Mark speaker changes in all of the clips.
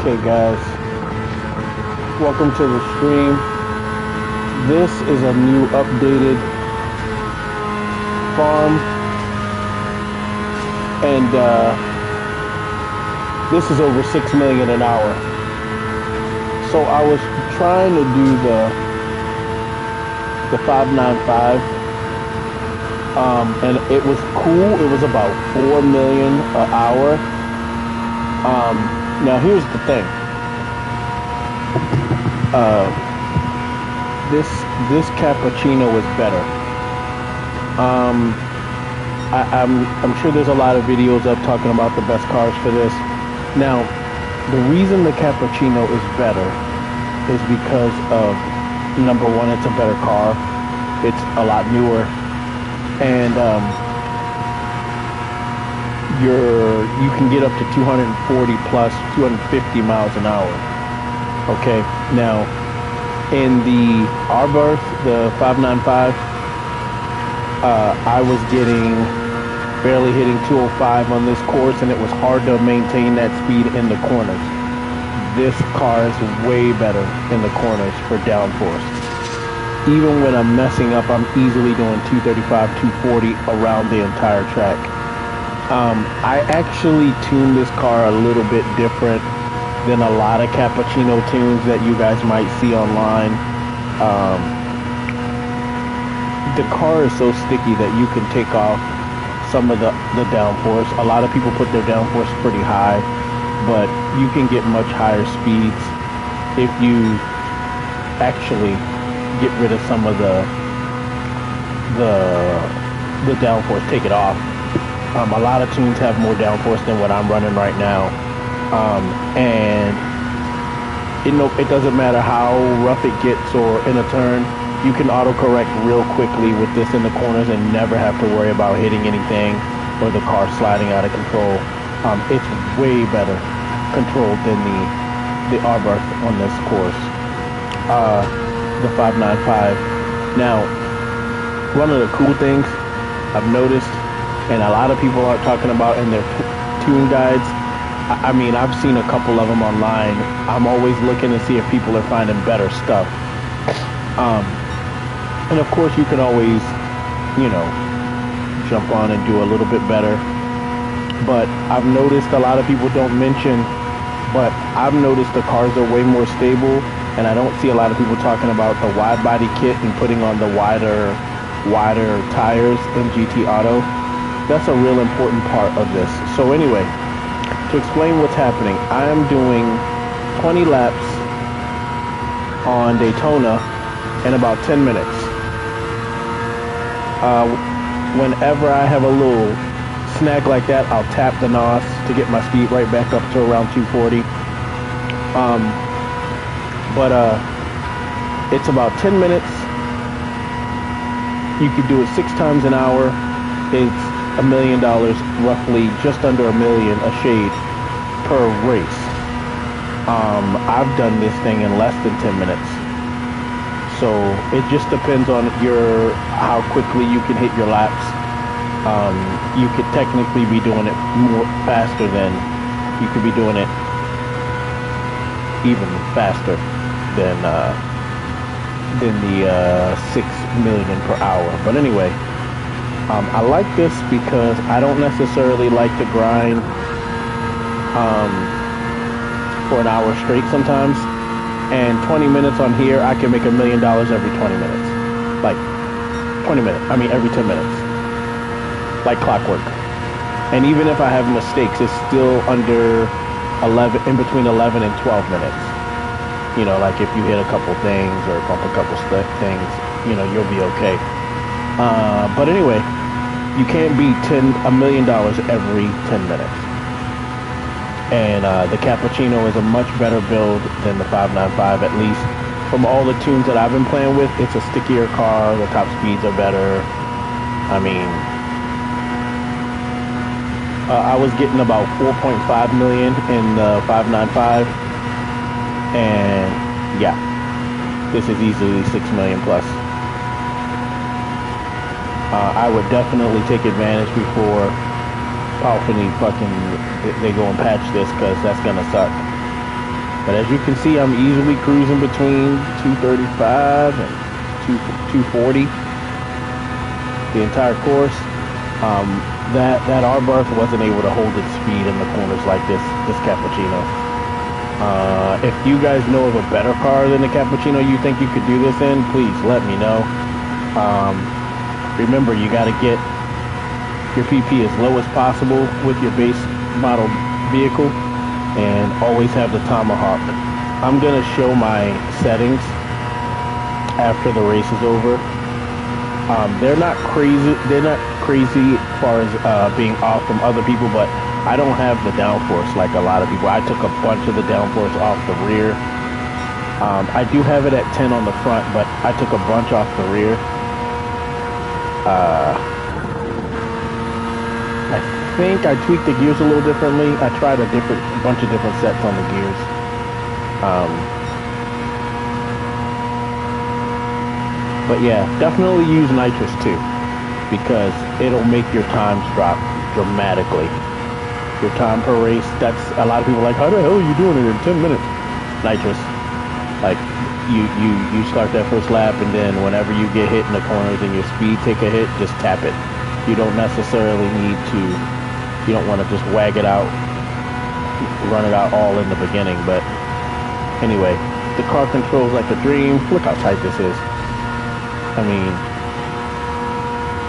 Speaker 1: Okay guys, welcome to the stream. This is a new updated farm, and this is over 6 million an hour. So I was trying to do the 595, and it was cool. It was about 4 million an hour. Now here's the thing. This cappuccino is better. I'm sure there's a lot of videos up talking about the best cars for this. Now, the reason the cappuccino is better is because of, number one, it's a better car. It's a lot newer, and you can get up to 240 plus 250 miles an hour. Okay, now in the Arbirth, the 595, I was barely hitting 205 on this course, and it was hard to maintain that speed in the corners. This car is way better in the corners for downforce. Even when I'm messing up, I'm easily doing 235, 240 around the entire track. I actually tuned this car a little bit different than a lot of cappuccino tunes that you guys might see online. The car is so sticky that you can take off some of the downforce. A lot of people put their downforce pretty high, but you can get much higher speeds if you actually get rid of some of the downforce, take it off. A lot of tunes have more downforce than what I'm running right now, and it doesn't matter how rough it gets or in a turn, you can autocorrect real quickly with this in the corners and never have to worry about hitting anything or the car sliding out of control. It's way better controlled than the Arbirth on this course, the 595. Now, one of the cool things I've noticed, and a lot of people are talking about in their tune guides, I mean, I've seen a couple of them online. I'm always looking to see if people are finding better stuff. And of course, you can always, jump on and do a little bit better. But I've noticed a lot of people don't mention, but I've noticed the cars are way more stable, and I don't see a lot of people talking about the wide body kit and putting on the wider tires in GT Auto. That's a real important part of this. So anyway, to explain what's happening, I am doing 20 laps on Daytona in about 10 minutes. Whenever I have a little snag like that, I'll tap the NOS to get my speed right back up to around 240. It's about 10 minutes. You could do it 6 times an hour. It's $1 million, roughly just under $1 million a shade per race. I've done this thing in less than 10 minutes. So it just depends on how quickly you can hit your laps. You could technically be doing it faster than you could be doing it even faster than the 6 million per hour. But anyway, I like this because I don't necessarily like to grind for an hour straight sometimes. And 20 minutes on here, I can make $1 million every 20 minutes. Like 20 minutes, every 10 minutes. Like clockwork. And even if I have mistakes, it's still under 11, in between 11 and 12 minutes. Like if you hit a couple things or bump a couple things, you'll be okay. But anyway, you can't beat $1 million every 10 minutes. And the Cappuccino is a much better build than the 595, at least from all the tunes that I've been playing with. It's a stickier car, the top speeds are better. I was getting about 4.5 million in the 595, and yeah, this is easily 6 million plus. I would definitely take advantage before Powerfully they go and patch this, because that's gonna suck. But as you can see, I'm easily cruising between 235 and 240 the entire course. That Abarth wasn't able to hold its speed in the corners like this Cappuccino. If you guys know of a better car than the Cappuccino you think you could do this in, please let me know. Remember, you got to get your PP as low as possible with your base model vehicle, and always have the Tomahawk. I'm going to show my settings after the race is over. They're not crazy. They're not crazy as far as being off from other people, but I don't have the downforce like a lot of people. I took a bunch of the downforce off the rear. I do have it at 10 on the front, but I took a bunch off the rear. I think I tweaked the gears a little differently. I tried a bunch of different sets on the gears. But yeah, definitely use nitrous too, because it'll make your times drop dramatically. Your time per race, that's a lot of people are like, how the hell are you doing it in 10 minutes? Nitrous. Like, you start that first lap, and then whenever you get hit in the corners and your speed take a hit, just tap it. You don't necessarily need to, you don't want to just wag it out, run it out all in the beginning. But anyway, the car controls like a dream. Look how tight this is. I mean,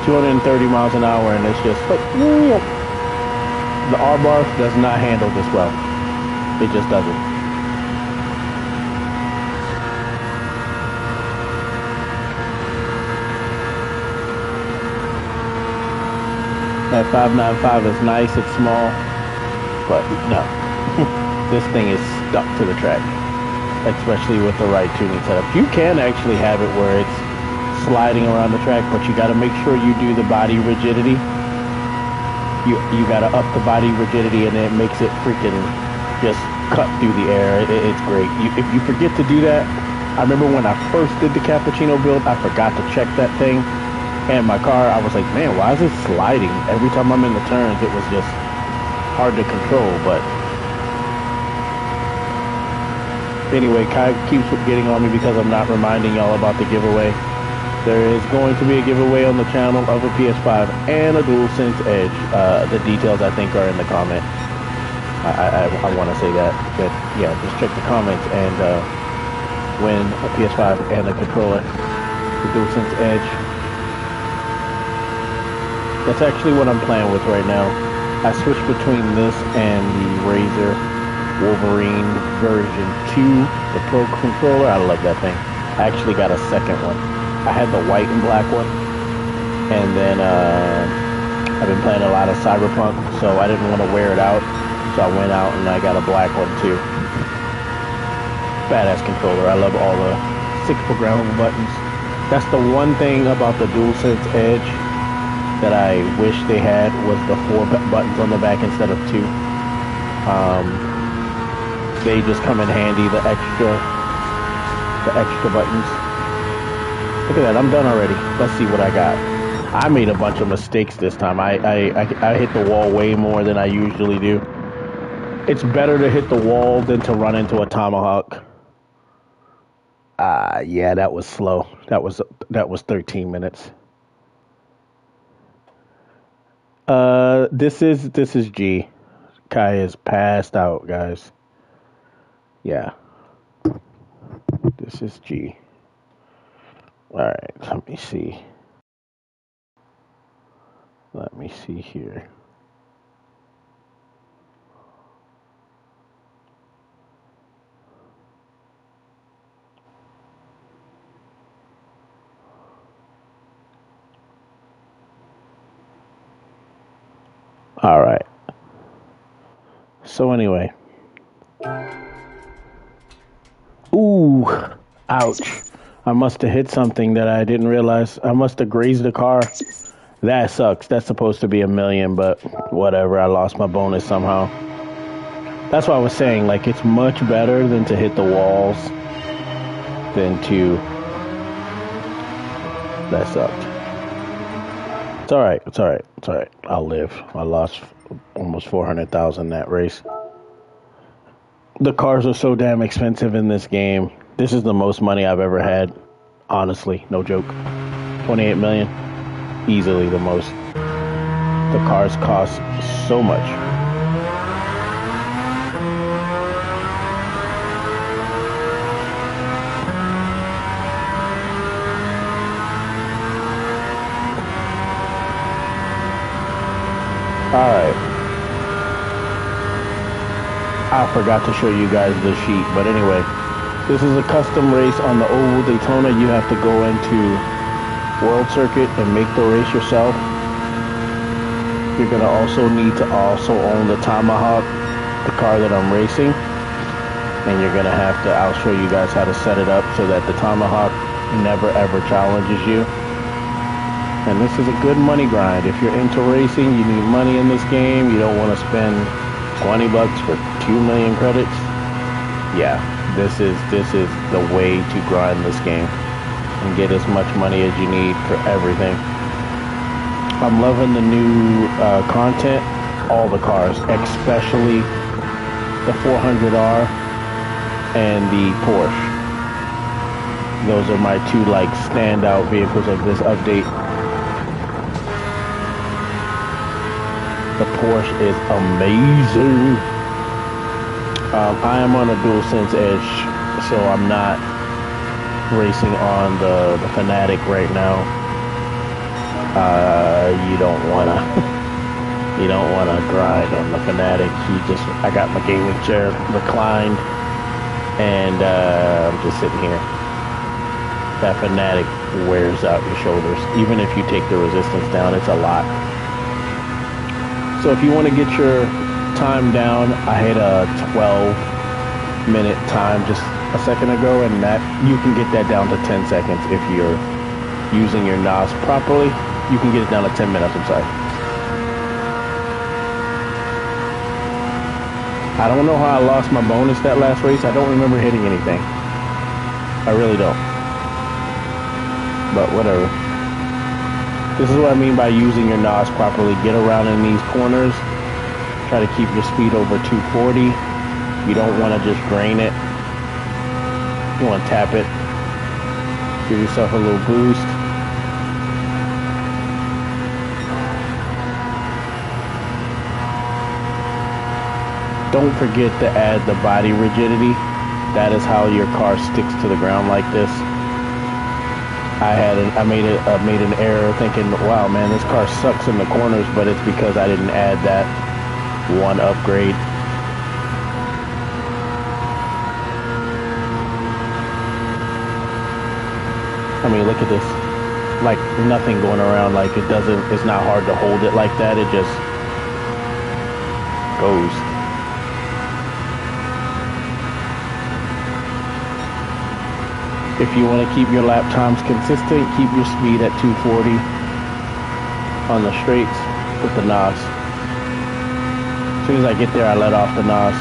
Speaker 1: 230 miles an hour, and it's just like, the R-Bar does not handle this well. It just doesn't. That 595 is nice, it's small, but no. This thing is stuck to the track, especially with the right tuning setup. You can actually have it where it's sliding around the track, but you got to make sure you do the body rigidity. You got to up the body rigidity, and it makes it freaking just cut through the air. It's great. If you forget to do that, I remember when I first did the Cappuccino build, I forgot to check that thing. And my car, I was like, man, why is it sliding? Every time I'm in the turns, it was just hard to control. But anyway, Kai keeps getting on me because I'm not reminding y'all about the giveaway. There is going to be a giveaway on the channel of a PS5 and a DualSense Edge. The details, I think, are in the comment. I want to say that. But yeah, just check the comments and win a PS5 and a controller. The DualSense Edge. That's actually what I'm playing with right now. I switched between this and the Razer Wolverine version 2, the Pro controller. I love that thing. I actually got a second one. I had the white and black one, and then I've been playing a lot of Cyberpunk, so I didn't want to wear it out, so I went out and I got a black one too. Badass controller. I love all the 6 programmable buttons. That's the one thing about the DualSense Edge that I wish they had, was the 4 buttons on the back instead of 2. They just come in handy, the extra buttons. Look at that, I'm done already. Let's see what I got. I made a bunch of mistakes this time. I hit the wall way more than I usually do. It's better to hit the wall than to run into a Tomahawk. Yeah, that was slow. That was 13 minutes. This is G. Kai is passed out, guys. Yeah. This is G. Alright, let me see. Let me see here. Alright. So anyway. Ooh, ouch. I must have hit something that I didn't realize. I must have grazed the car. That sucks. That's supposed to be $1 million, but whatever. I lost my bonus somehow. That's why I was saying, like, it's much better than to hit the walls than to... That sucked. It's alright. It's alright. It's alright. I'll live. I lost almost 400,000 that race. The cars are so damn expensive in this game. This is the most money I've ever had. Honestly, no joke. 28 million. Easily the most. The cars cost so much. Alright. I forgot to show you guys the sheet, but anyway. This is a custom race on the Oval Daytona. You have to go into World Circuit and make the race yourself. You're going to also need to also own the Tomahawk, the car that I'm racing. And you're going to have to, I'll show you guys how to set it up so that the Tomahawk never ever challenges you. And this is a good money grind. If you're into racing, you need money in this game. You don't want to spend 20 bucks for 2 million credits. Yeah, this is the way to grind this game and get as much money as you need for everything. I'm loving the new content, all the cars, especially the 400R and the Porsche. Those are my two like standout vehicles of this update. The Porsche is amazing. I am on a DualSense Edge, so I'm not racing on the Fanatic right now. You don't wanna grind on the Fanatic. I got my gaming chair reclined, and I'm just sitting here. That Fanatic wears out your shoulders. Even if you take the resistance down, it's a lot. So if you want to get your time down, I hit a 12-minute time just a second ago, and that you can get that down to 10 seconds if you're using your NOS properly. You can get it down to 10 minutes, I'm sorry. I don't know how I lost my bonus that last race. I don't remember hitting anything. I really don't. But whatever. This is what I mean by using your NOS properly. Get around in these corners. Try to keep your speed over 240. You don't want to just drain it. You want to tap it. Give yourself a little boost. Don't forget to add the body rigidity. That is how your car sticks to the ground like this. I made an error thinking, wow, man, this car sucks in the corners, but it's because I didn't add that one upgrade. I mean, look at this. Like nothing going around. Like it's not hard to hold it like that. It just goes. If you want to keep your lap times consistent, keep your speed at 240 on the straights with the NOS. As soon as I get there, I let off the NOS.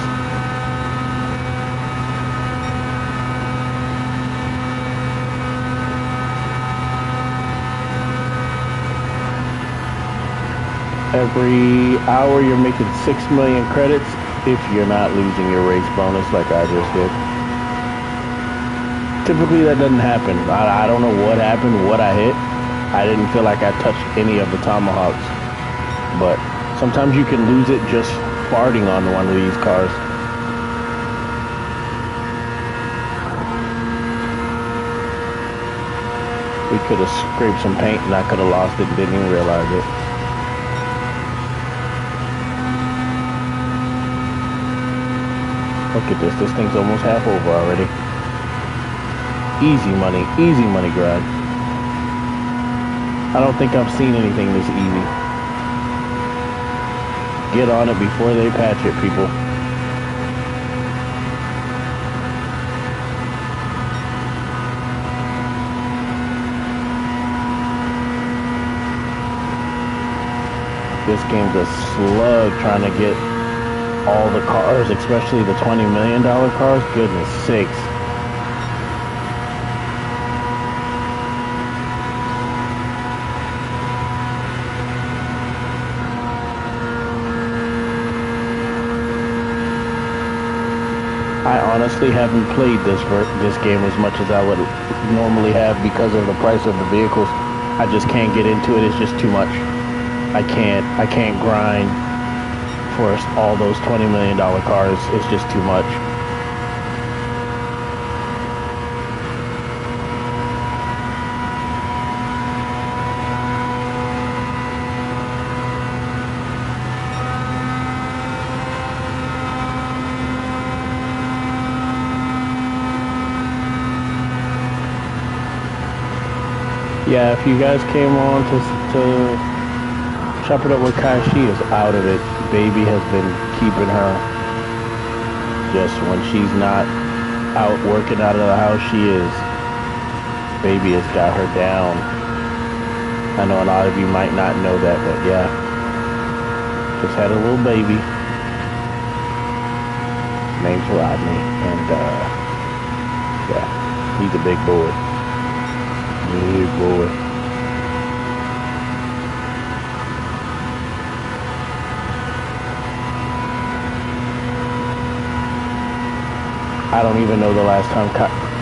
Speaker 1: Every hour you're making 6 million credits if you're not losing your race bonus like I just did. Typically that doesn't happen. I don't know what happened, what I hit. I didn't feel like I touched any of the Tomahawks. But sometimes you can lose it just farting on one of these cars. We could have scraped some paint and I could have lost it and didn't even realize it. Look at this. This thing's almost half over already. Easy money grind. I don't think I've seen anything this easy. Get on it before they patch it, people. This game's a slug trying to get all the cars, especially the $20 million cars. Goodness sakes. honestly haven't played this game as much as I would normally have because of the price of the vehicles. I just can't get into it. It's just too much. I can't grind for all those $20 million cars. It's just too much. Yeah, if you guys came on to chop it up with Kai, she is out of it. Baby has been keeping her. Just when she's not out working out of the house, she is. Baby has got her down. I know a lot of you might not know that, but yeah. Just had a little baby. His name's Rodney, and yeah, he's a big boy. Big boy. I don't even know the last time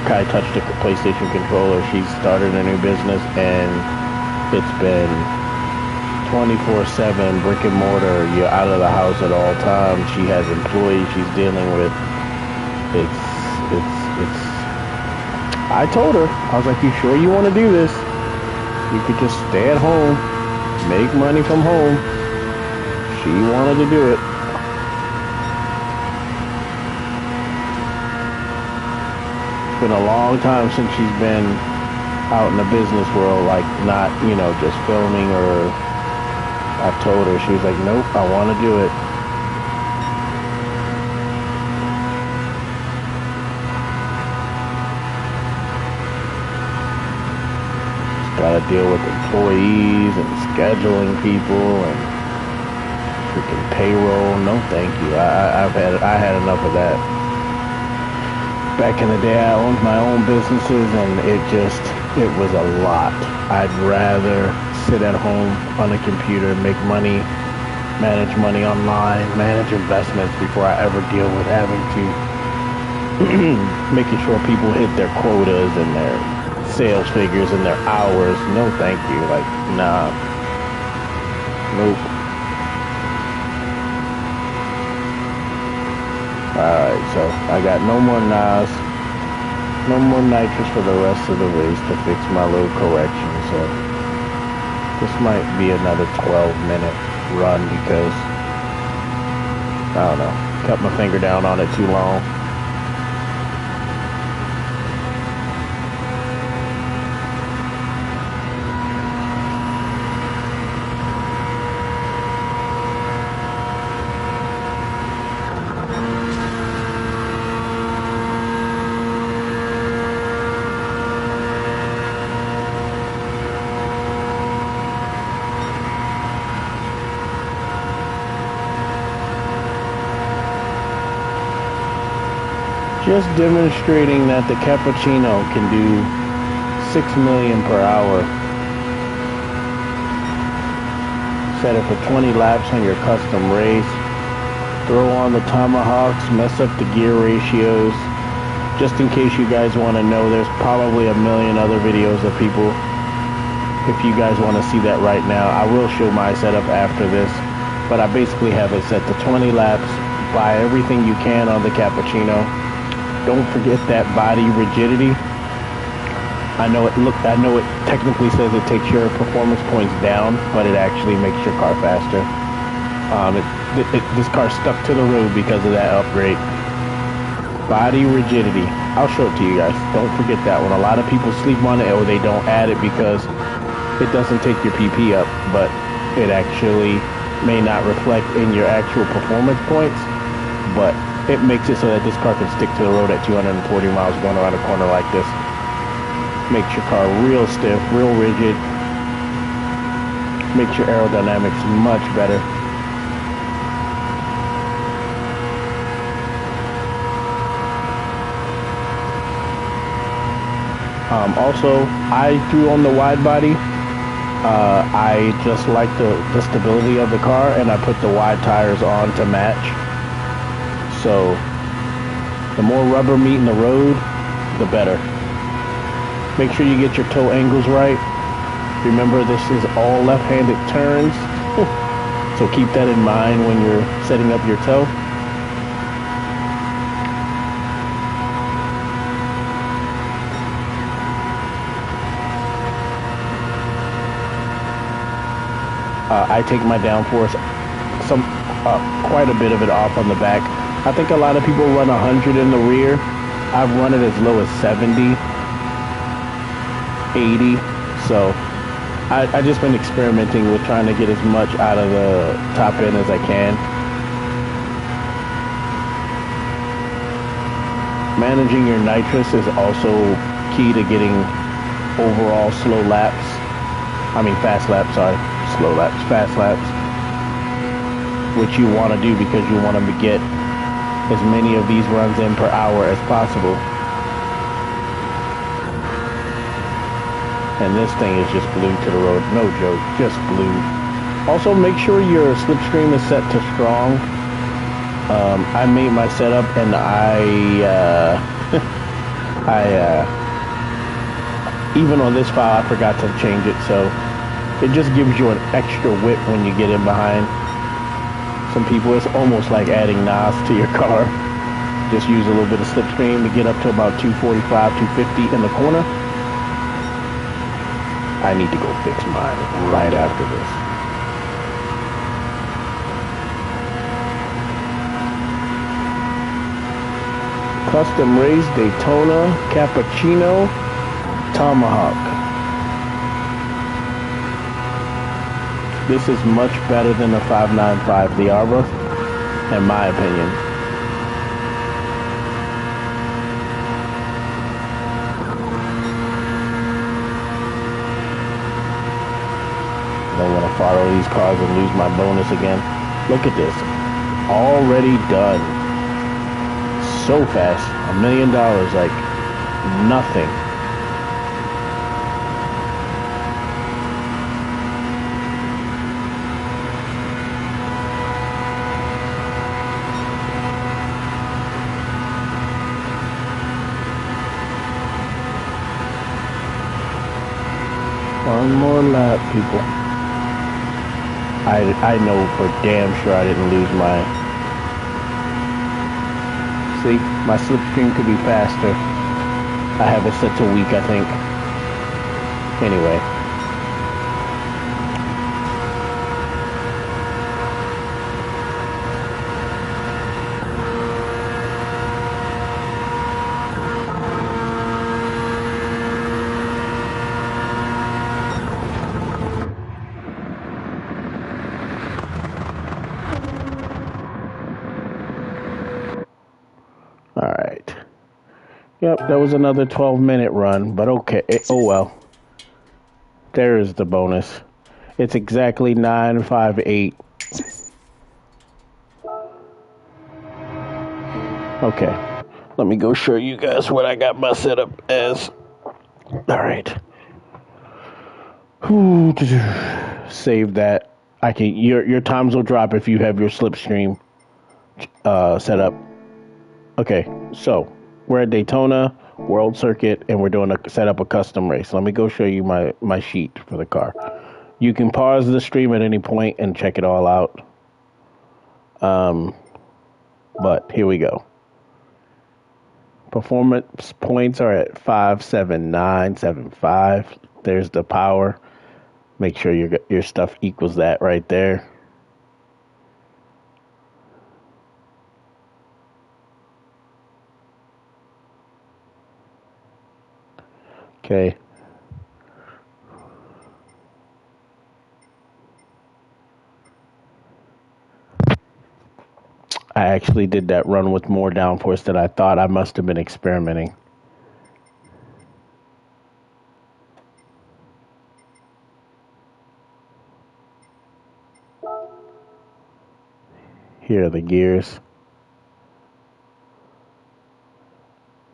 Speaker 1: Kai touched a PlayStation controller. She started a new business, and it's been 24/7 brick and mortar. You're out of the house at all times. She has employees she's dealing with. It's I told her, I was like, you sure you want to do this? You could just stay at home, make money from home. She wanted to do it. It's been a long time since she's been out in the business world, like not, just filming, or I told her, she was like, nope, I want to do it. Got to deal with employees and scheduling people and freaking payroll. No, thank you. I had enough of that. Back in the day, I owned my own businesses, and it was a lot. I'd rather sit at home on a computer, make money, manage money online, manage investments before I ever deal with having to making sure people hit their quotas and their sales figures and their hours. No, thank you. Like, nah. Nope. Alright, so I got no more NOS, no more nitrous for the rest of the race to fix my little correction. So this might be another 12-minute run because, I don't know, kept my finger down on it too long. Just demonstrating that the cappuccino can do 6 million per hour. Set it for 20 laps on your custom race. Throw on the tomahawks, mess up the gear ratios. Just in case you guys want to know, there's probably a million other videos of people. If you guys want to see that right now, I will show my setup after this. But I basically have it set to 20 laps. Buy everything you can on the cappuccino. Don't forget that body rigidity. I know it technically says it takes your performance points down, but it actually makes your car faster. This car stuck to the road because of that upgrade. Body rigidity. I'll show it to you guys. Don't forget that one. A lot of people sleep on it, or they don't add it because it doesn't take your PP up, but it actually may not reflect in your actual performance points, but it makes it so that this car can stick to the road at 240 miles going around a corner like this. Makes your car real stiff, real rigid. Makes your aerodynamics much better. Also, I threw on the wide body. I just like the stability of the car, and I put the wide tires on to match. So The more rubber meat in the road, the better. Make sure you get your toe angles right. Remember, this is all left-handed turns, so keep that in mind when you're setting up your toe. I take my downforce, quite a bit of it off on the back. I think a lot of people run 100 in the rear. I've run it as low as 70, 80. So I just been experimenting with trying to get as much out of the top end as I can. Managing your nitrous is also key to getting overall slow laps. I mean fast laps, sorry. Slow laps, fast laps. Which you want to do because you want to get as many of these runs in per hour as possible. And this thing is just glued to the road. No joke, just glued. Also, make sure your slipstream is set to strong. I made my setup and even on this file, I forgot to change it. So it just gives you an extra whip when you get in behind. Some people, it's almost like adding NOS to your car. Just use a little bit of slipstream to get up to about 245, 250 in the corner. I need to go fix mine right after this. Custom race Daytona Cappuccino Tomahawk. This is much better than the 595, the Arbor, in my opinion. I don't want to follow these cars and lose my bonus again. Look at this. Already done. So fast. $1 million, like nothing. One more lap, people. I know for damn sure I didn't lose my... See, my slipstream could be faster. I have it set to weak, I think. Anyway. All right. Yep, that was another 12-minute run, but okay. Oh, well. There's the bonus. It's exactly 958. Okay. Let me go show you guys what I got my setup as. All right. Save that. I can. Your times will drop if you have your slipstream set up. Okay, so we're at Daytona World Circuit, and we're doing set up a custom race. Let me go show you my sheet for the car. You can pause the stream at any point and check it all out. But here we go. Performance points are at 57975. There's the power. Make sure your stuff equals that right there. Okay. I actually did that run with more downforce than I thought. I must have been experimenting. Here are the gears.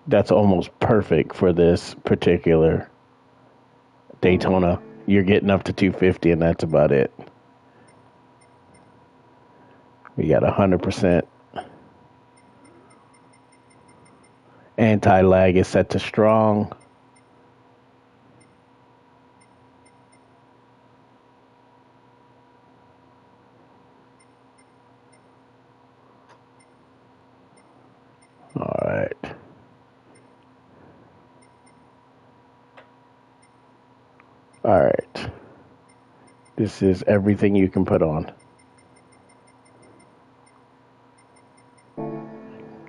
Speaker 1: That's almost perfect for this particular Daytona. You're getting up to 250 and that's about it. We got 100%. Anti-lag is set to strong. All right. All right. This is everything you can put on.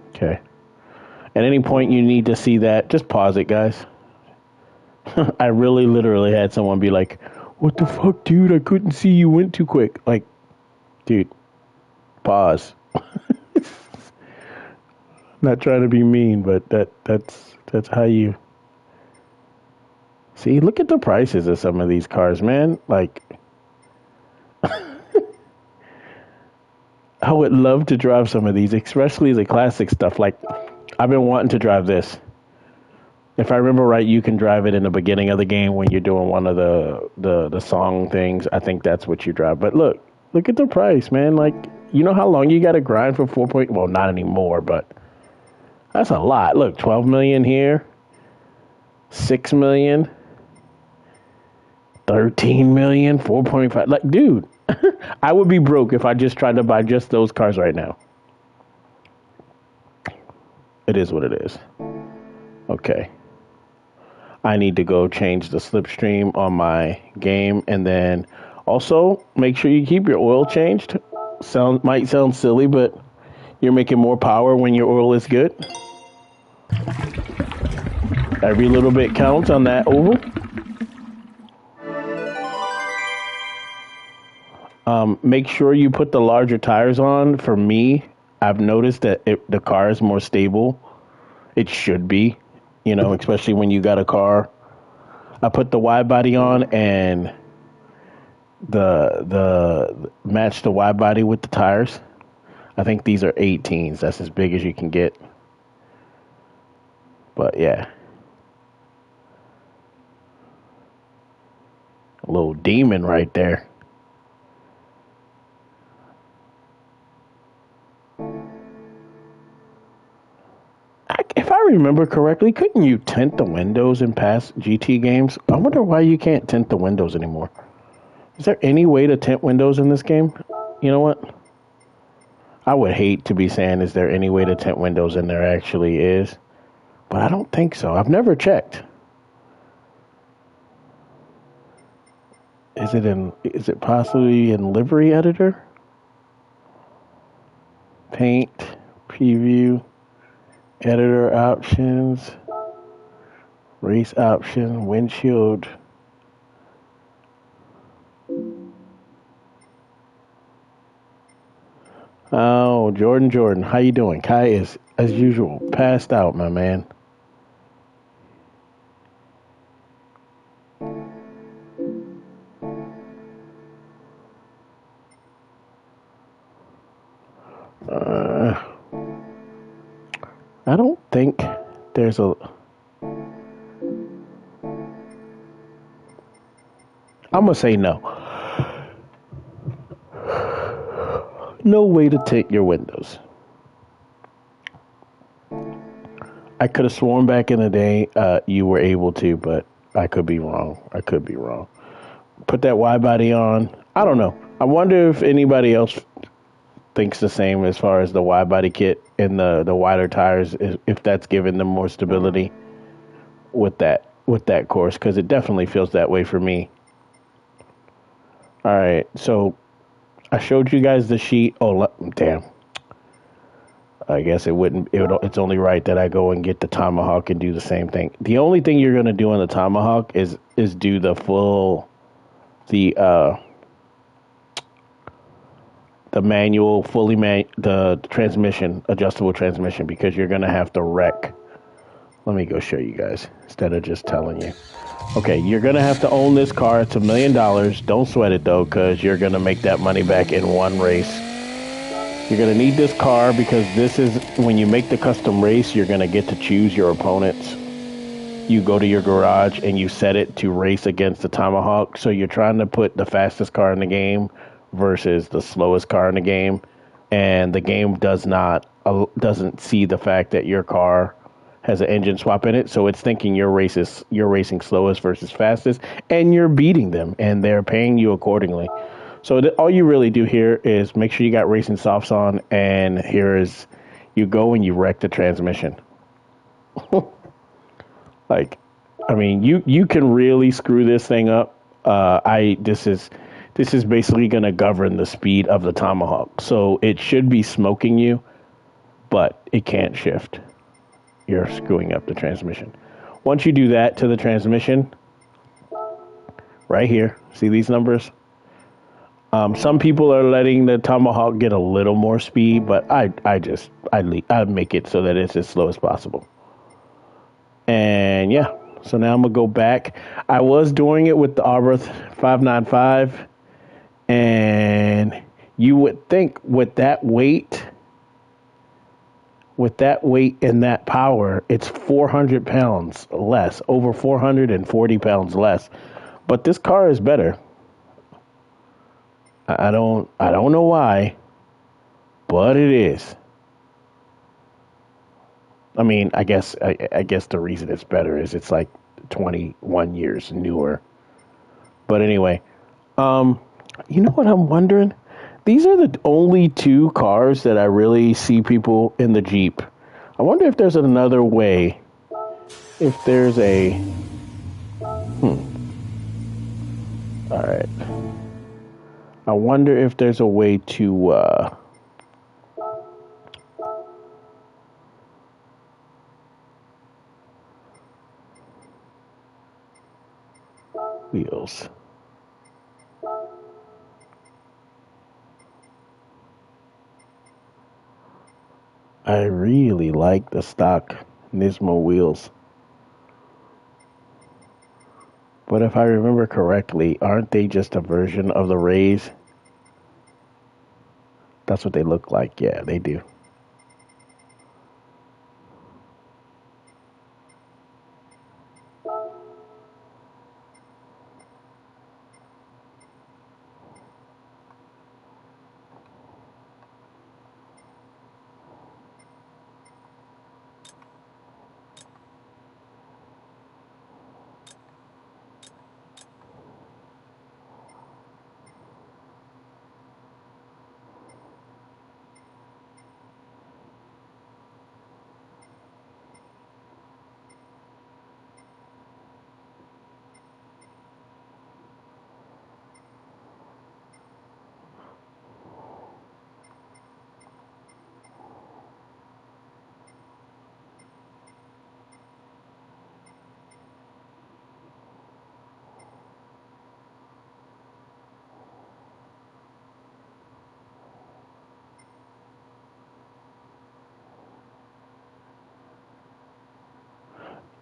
Speaker 1: Okay. At any point you need to see that, just pause it, guys. I really literally had someone be like, "What the fuck, dude? I couldn't see, you went too quick." Like, dude, pause. Not trying to be mean, but that's how you see. Look at the prices of some of these cars, man. Like, I would love to drive some of these, especially the classic stuff. Like, I've been wanting to drive this. If I remember right, you can drive it in the beginning of the game when you're doing one of the song things. I think that's what you drive. But look at the price, man. Like, you know how long you got to grind for 4 point? Well, not anymore, but that's a lot. Look, 12 million here, 6 million, 13 million, 4.5. Like, dude, I would be broke if I just tried to buy just those cars right now. It is what it is. Okay. I need to go change the slipstream on my game, and then also make sure you keep your oil changed. Might sound silly, but you're making more power when your oil is good. Every little bit counts on that oval. Make sure you put the larger tires on. For me, I've noticed that the car is more stable. It should be, especially when you got a car. I put the wide body on and the match the wide body with the tires. I think these are 18s. That's as big as you can get. But yeah. A little demon right there. If I remember correctly, couldn't you tint the windows in past GT games? I wonder why you can't tint the windows anymore. Is there any way to tint windows in this game? You know what? I would hate to be saying, is there any way to tint windows? And there actually is. But I don't think so. I've never checked. Is it possibly in livery editor? Paint, preview, editor options, race option, windshield. Oh, Jordan, how you doing? Kai is, as usual, passed out, my man. I don't think there's a... I'm going to say no. No way to tint your windows. I could have sworn back in the day you were able to, but I could be wrong. Put that wide body on. I don't know. I wonder if anybody else thinks the same as far as the wide body kit and the wider tires, if that's giving them more stability with that course, because it definitely feels that way for me. All right, so I showed you guys the sheet. Oh, damn. I guess it's only right that I go and get the Tomahawk and do the same thing. The only thing you're going to do on the Tomahawk is do the full, the manual, the transmission, adjustable transmission, because you're going to have to wreck. Let me go show you guys instead of just telling you. Okay, you're going to have to own this car. It's $1 million. Don't sweat it, though, because you're going to make that money back in one race. You're going to need this car because this is, when you make the custom race, you're going to get to choose your opponents. You go to your garage and you set it to race against the Tomahawk. So you're trying to put the fastest car in the game versus the slowest car in the game. And the game doesn't see the fact that your car has an engine swap in it, so it's thinking you're racing slowest versus fastest, and you're beating them, and they're paying you accordingly. So all you really do here is make sure you got racing softs on, and here is you go and you wreck the transmission. Like, I mean, you can really screw this thing up. This is basically going to govern the speed of the Tomahawk. So it should be smoking you, but it can't shift. You're screwing up the transmission. Once you do that to the transmission, right here, see these numbers? Some people are letting the Tomahawk get a little more speed, but I make it so that it's as slow as possible. And yeah, so now I'm gonna go back. I was doing it with the Arborth 595, and you would think with that weight and that power, it's 400 pounds less, over 440 pounds less. But this car is better. I don't know why, but it is. I mean, I guess the reason it's better is it's like 21 years newer. But anyway, you know what I'm wondering? These are the only two cars that I really see people in the Jeep. I wonder if there's another way. If there's a all right. I wonder if there's a way to wheels. I really like the stock Nismo wheels. But if I remember correctly, aren't they just a version of the Rays? That's what they look like. Yeah, they do.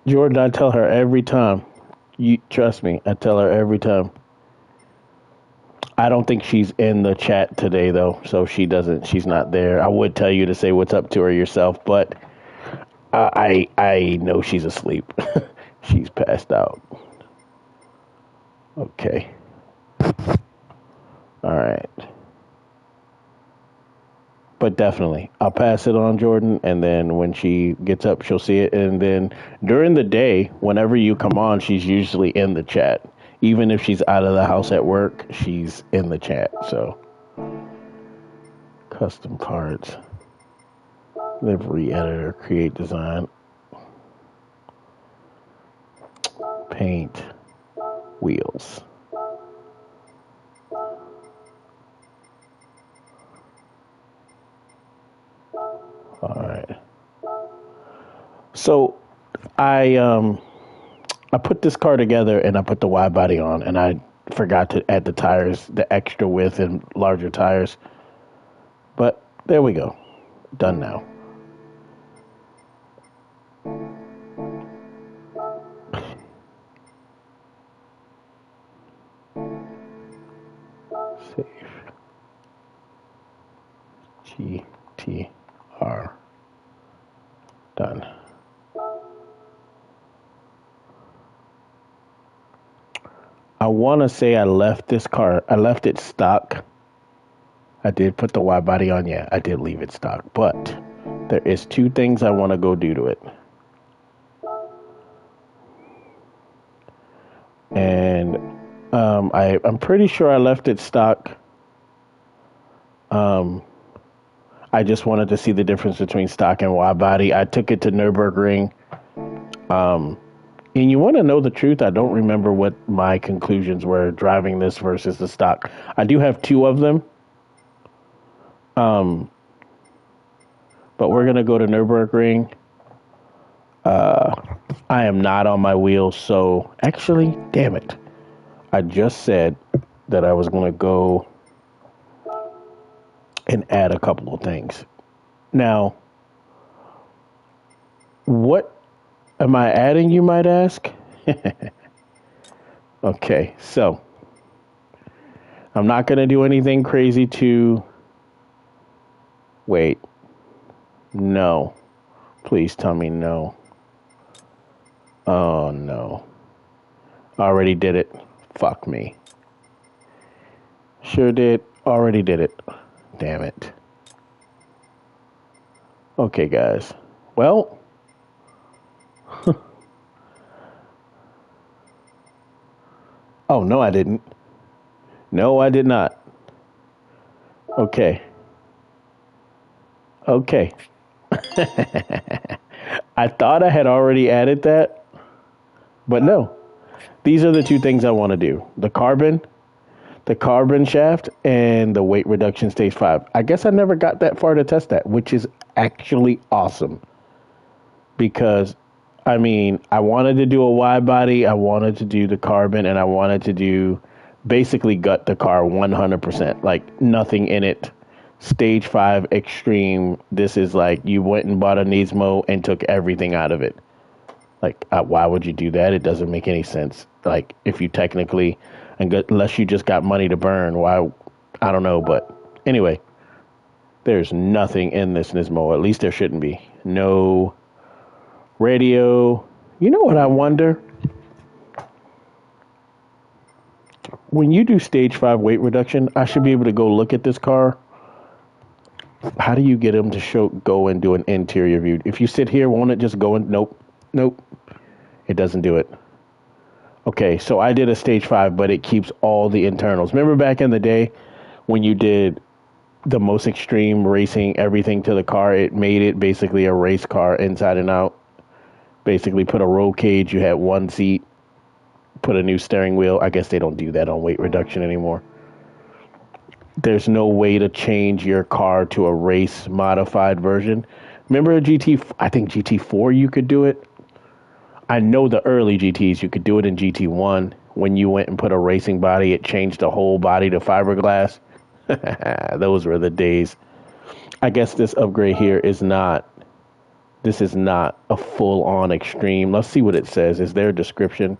Speaker 1: Jordan, I tell her every time. You trust me, I tell her every time. I don't think she's in the chat today though, so she's not there. I would tell you to say what's up to her yourself, but I know she's asleep. She's passed out. Okay. All right. But definitely, I'll pass it on, Jordan, and then when she gets up, she'll see it. And then during the day, whenever you come on, she's usually in the chat. Even if she's out of the house at work, she's in the chat. So, custom cards, livery editor, create design, paint, wheels. All right. So I put this car together and I put the wide body on, and I forgot to add the tires, the extra width and larger tires. But there we go. Done now. Save. GTR. Done. I want to say I left it stock. I did put the wide body on. Yeah, I did leave it stock. But there is two things I want to go do to it. and I'm pretty sure I left it stock. Um, I just wanted to see the difference between stock and wide body. I took it to Nürburgring. Um, and you want to know the truth? I don't remember what my conclusions were driving this versus the stock. I do have two of them. Um, but we're gonna go to Nürburgring. Uh, I am not on my wheels, so actually, damn it! I just said that I was gonna go and add a couple of things. Now, what am I adding? You might ask. Okay, so I'm not gonna do anything crazy to. Wait, no. Please tell me no. Oh no. Already did it. Fuck me. Sure did. Already did it. Damn it. Okay, guys. Well, oh no, I didn't. No, I did not. Okay. Okay. I thought I had already added that, but no. These are the two things I want to do. The carbon shaft, and the weight reduction stage 5. I guess I never got that far to test that, which is actually awesome because I mean, I wanted to do a wide body, I wanted to do the carbon, and I wanted to do basically gut the car 100%, like nothing in it. Stage 5 extreme. This is like you went and bought a Nismo and took everything out of it. Like, why would you do that? It doesn't make any sense. Like, if you technically, unless you just got money to burn, why? I don't know. But anyway, there's nothing in this Nismo. At least there shouldn't be. No radio. You know what I wonder? When you do stage 5 weight reduction, I should be able to go look at this car. How do you get them to go and do an interior view? If you sit here, won't it just go in? Nope. Nope. It doesn't do it. Okay, so I did a stage 5, but it keeps all the internals. Remember back in the day when you did the most extreme racing, everything to the car, it made it basically a race car inside and out. Basically put a roll cage, you had one seat, put a new steering wheel. I guess they don't do that on weight reduction anymore. There's no way to change your car to a race modified version. Remember a GT, I think GT4 you could do it. I know the early GTs, you could do it in GT1. When you went and put a racing body, it changed the whole body to fiberglass. Those were the days. I guess this upgrade here is not, this is not a full-on extreme. Let's see what it says. Is there a description?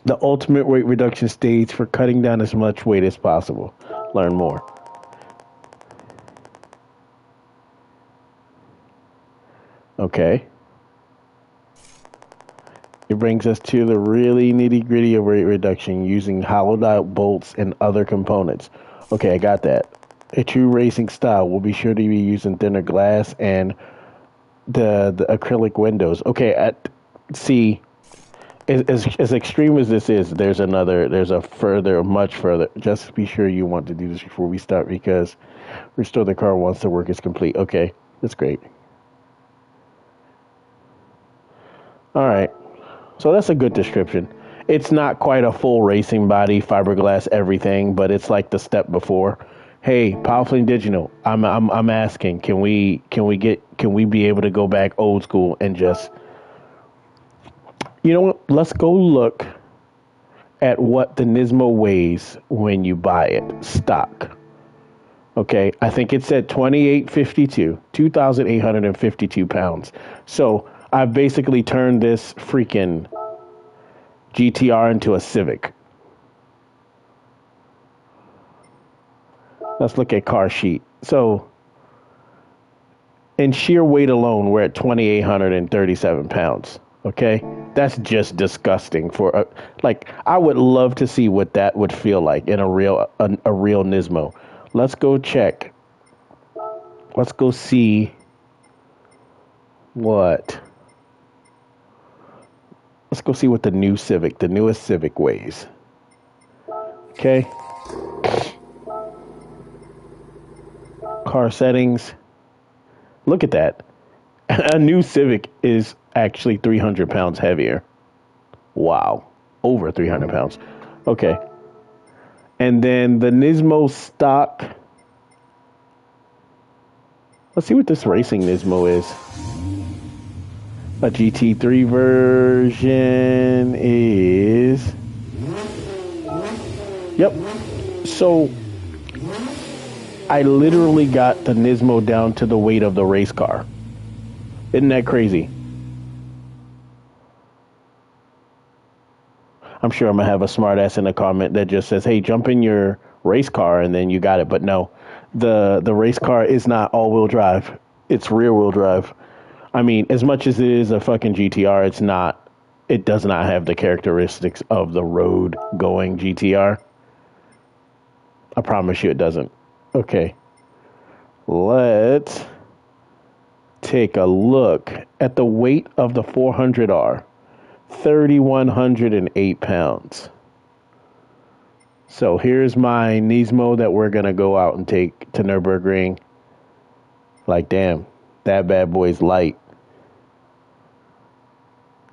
Speaker 1: The ultimate weight reduction stage for cutting down as much weight as possible. Learn more. Okay. It brings us to the really nitty gritty of weight reduction using hollowed out bolts and other components. Okay, I got that. A true racing style will be sure to be using thinner glass and the acrylic windows. Okay, see, as extreme as this is, there's a further, much further. Just be sure you want to do this before we start because restore the car once the work is complete. Okay, that's great. All right. So that's a good description. It's not quite a full racing body, fiberglass, everything, but it's like the step before. Hey, Powerful and Digital, I'm asking, can we be able to go back old school and just, you know what? Let's go look at what the Nismo weighs when you buy it stock. Okay, I think it said 2852, 2,852 pounds. So I've basically turned this freaking GTR into a Civic. Let's look at car sheet. So in sheer weight alone, we're at 2,837 pounds. Okay, that's just disgusting. Like, I would love to see what that would feel like in a real Nismo. Let's go check. Let's go see what. Let's go see what the newest Civic weighs. Okay. Car settings. Look at that. A new Civic is actually 300 pounds heavier. Wow. Over 300 pounds. Okay. And then the Nismo stock. Let's see what this racing Nismo is. A GT3 version is... Yep. So I literally got the Nismo down to the weight of the race car. Isn't that crazy? I'm sure I'm going to have a smart ass in the comment that just says, hey, jump in your race car and then you got it. But no, the race car is not all-wheel drive. It's rear-wheel drive. I mean, as much as it is a fucking GTR, it does not have the characteristics of the road-going GTR. I promise you it doesn't. Okay. Let's take a look at the weight of the 400R. 3,108 pounds. So here's my Nismo that we're going to go out and take to Nürburgring. Like, damn, that bad boy's light.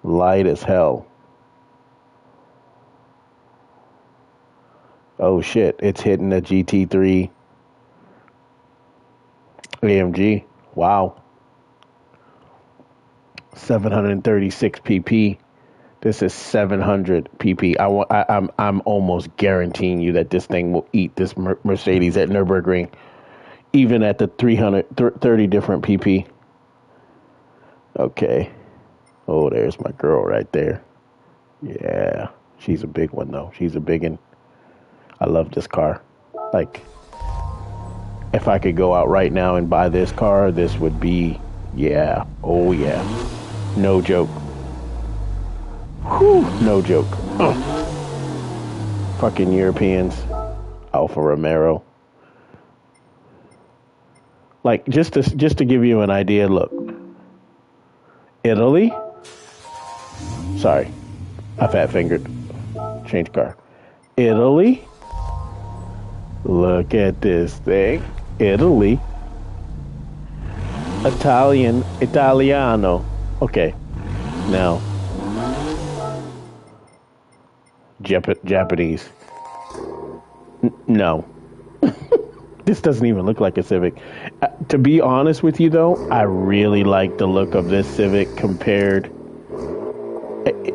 Speaker 1: Light as hell. Oh shit, it's hitting the GT3 AMG. Wow. 736 pp. This is 700 pp. I'm almost guaranteeing you that this thing will eat this Mercedes at Nürburgring, even at the 330 different pp. Okay. Oh, there's my girl right there. Yeah, she's a big one though. She's a big one. I love this car. Like, if I could go out right now and buy this car, this would be, yeah. Oh yeah. No joke. Whew, no joke. Fucking Europeans. Alfa Romero. Like, just to give you an idea, look. Italy. Sorry. I fat fingered. Change car. Italy. Look at this thing. Italy. Italiano. Okay. Now. Japanese. No. This doesn't even look like a Civic. To be honest with you, though, I really like the look of this Civic compared.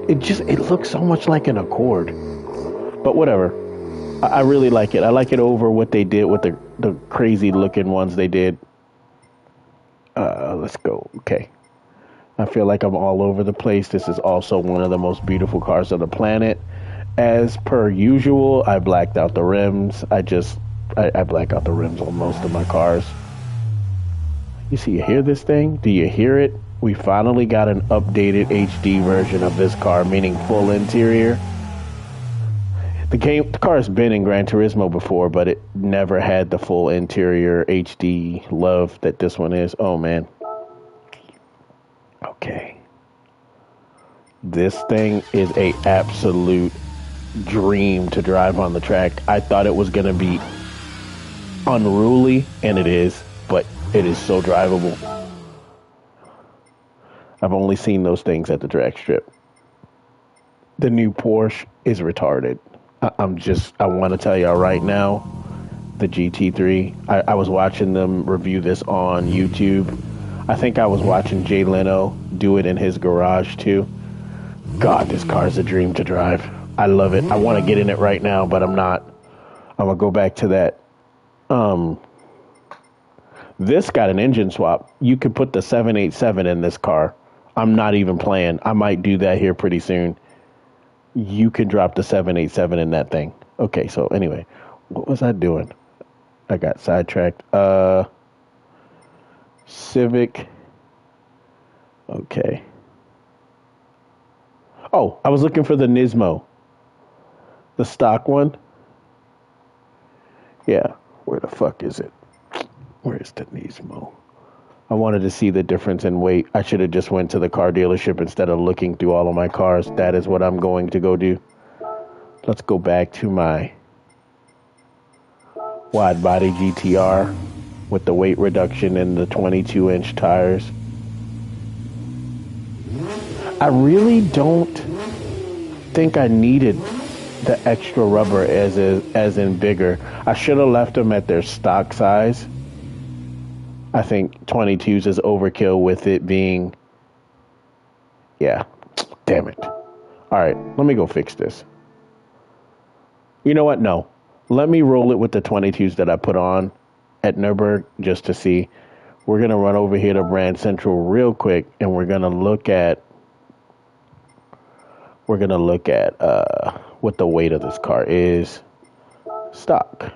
Speaker 1: It looks so much like an Accord. But whatever. I really like it. I like it over what they did with the crazy looking ones they did. Let's go. Okay. I feel like I'm all over the place. This is also one of the most beautiful cars on the planet. As per usual, I blacked out the rims. I black out the rims on most of my cars. You hear this thing? Do you hear it? We finally got an updated HD version of this car, meaning full interior. The car has been in Gran Turismo before, but it never had the full interior HD love that this one is. Oh, man. Okay. This thing is a absolute dream to drive on the track. I thought it was going to be unruly, and it is, but it is so drivable. I've only seen those things at the drag strip. The new Porsche is retarded. I want to tell y'all right now, the GT3, I was watching them review this on YouTube. I think I was watching Jay Leno do it in his garage too. God, this car is a dream to drive. I love it. I want to get in it right now, but I'm not. I'm going to go back to that. This got an engine swap. You could put the 787 in this car. I'm not even playing. I might do that here pretty soon. You can drop the 787 in that thing. Okay, so anyway, what was I doing? I got sidetracked. Civic. Okay. Oh, I was looking for the Nismo. The stock one. Yeah, where the fuck is it? Where's the Nismo? I wanted to see the difference in weight. I should have just went to the car dealership instead of looking through all of my cars. That is what I'm going to go do. Let's go back to my wide body GTR with the weight reduction and the 22-inch tires. I really don't think I needed the extra rubber as in bigger. I should have left them at their stock size. I think 22s is overkill with it being, yeah, damn it. All right, let me go fix this. You know what? No. Let me roll it with the 22s that I put on at Nürburgring just to see. We're going to run over here to Brand Central real quick, and we're going to look at what the weight of this car is. Stock.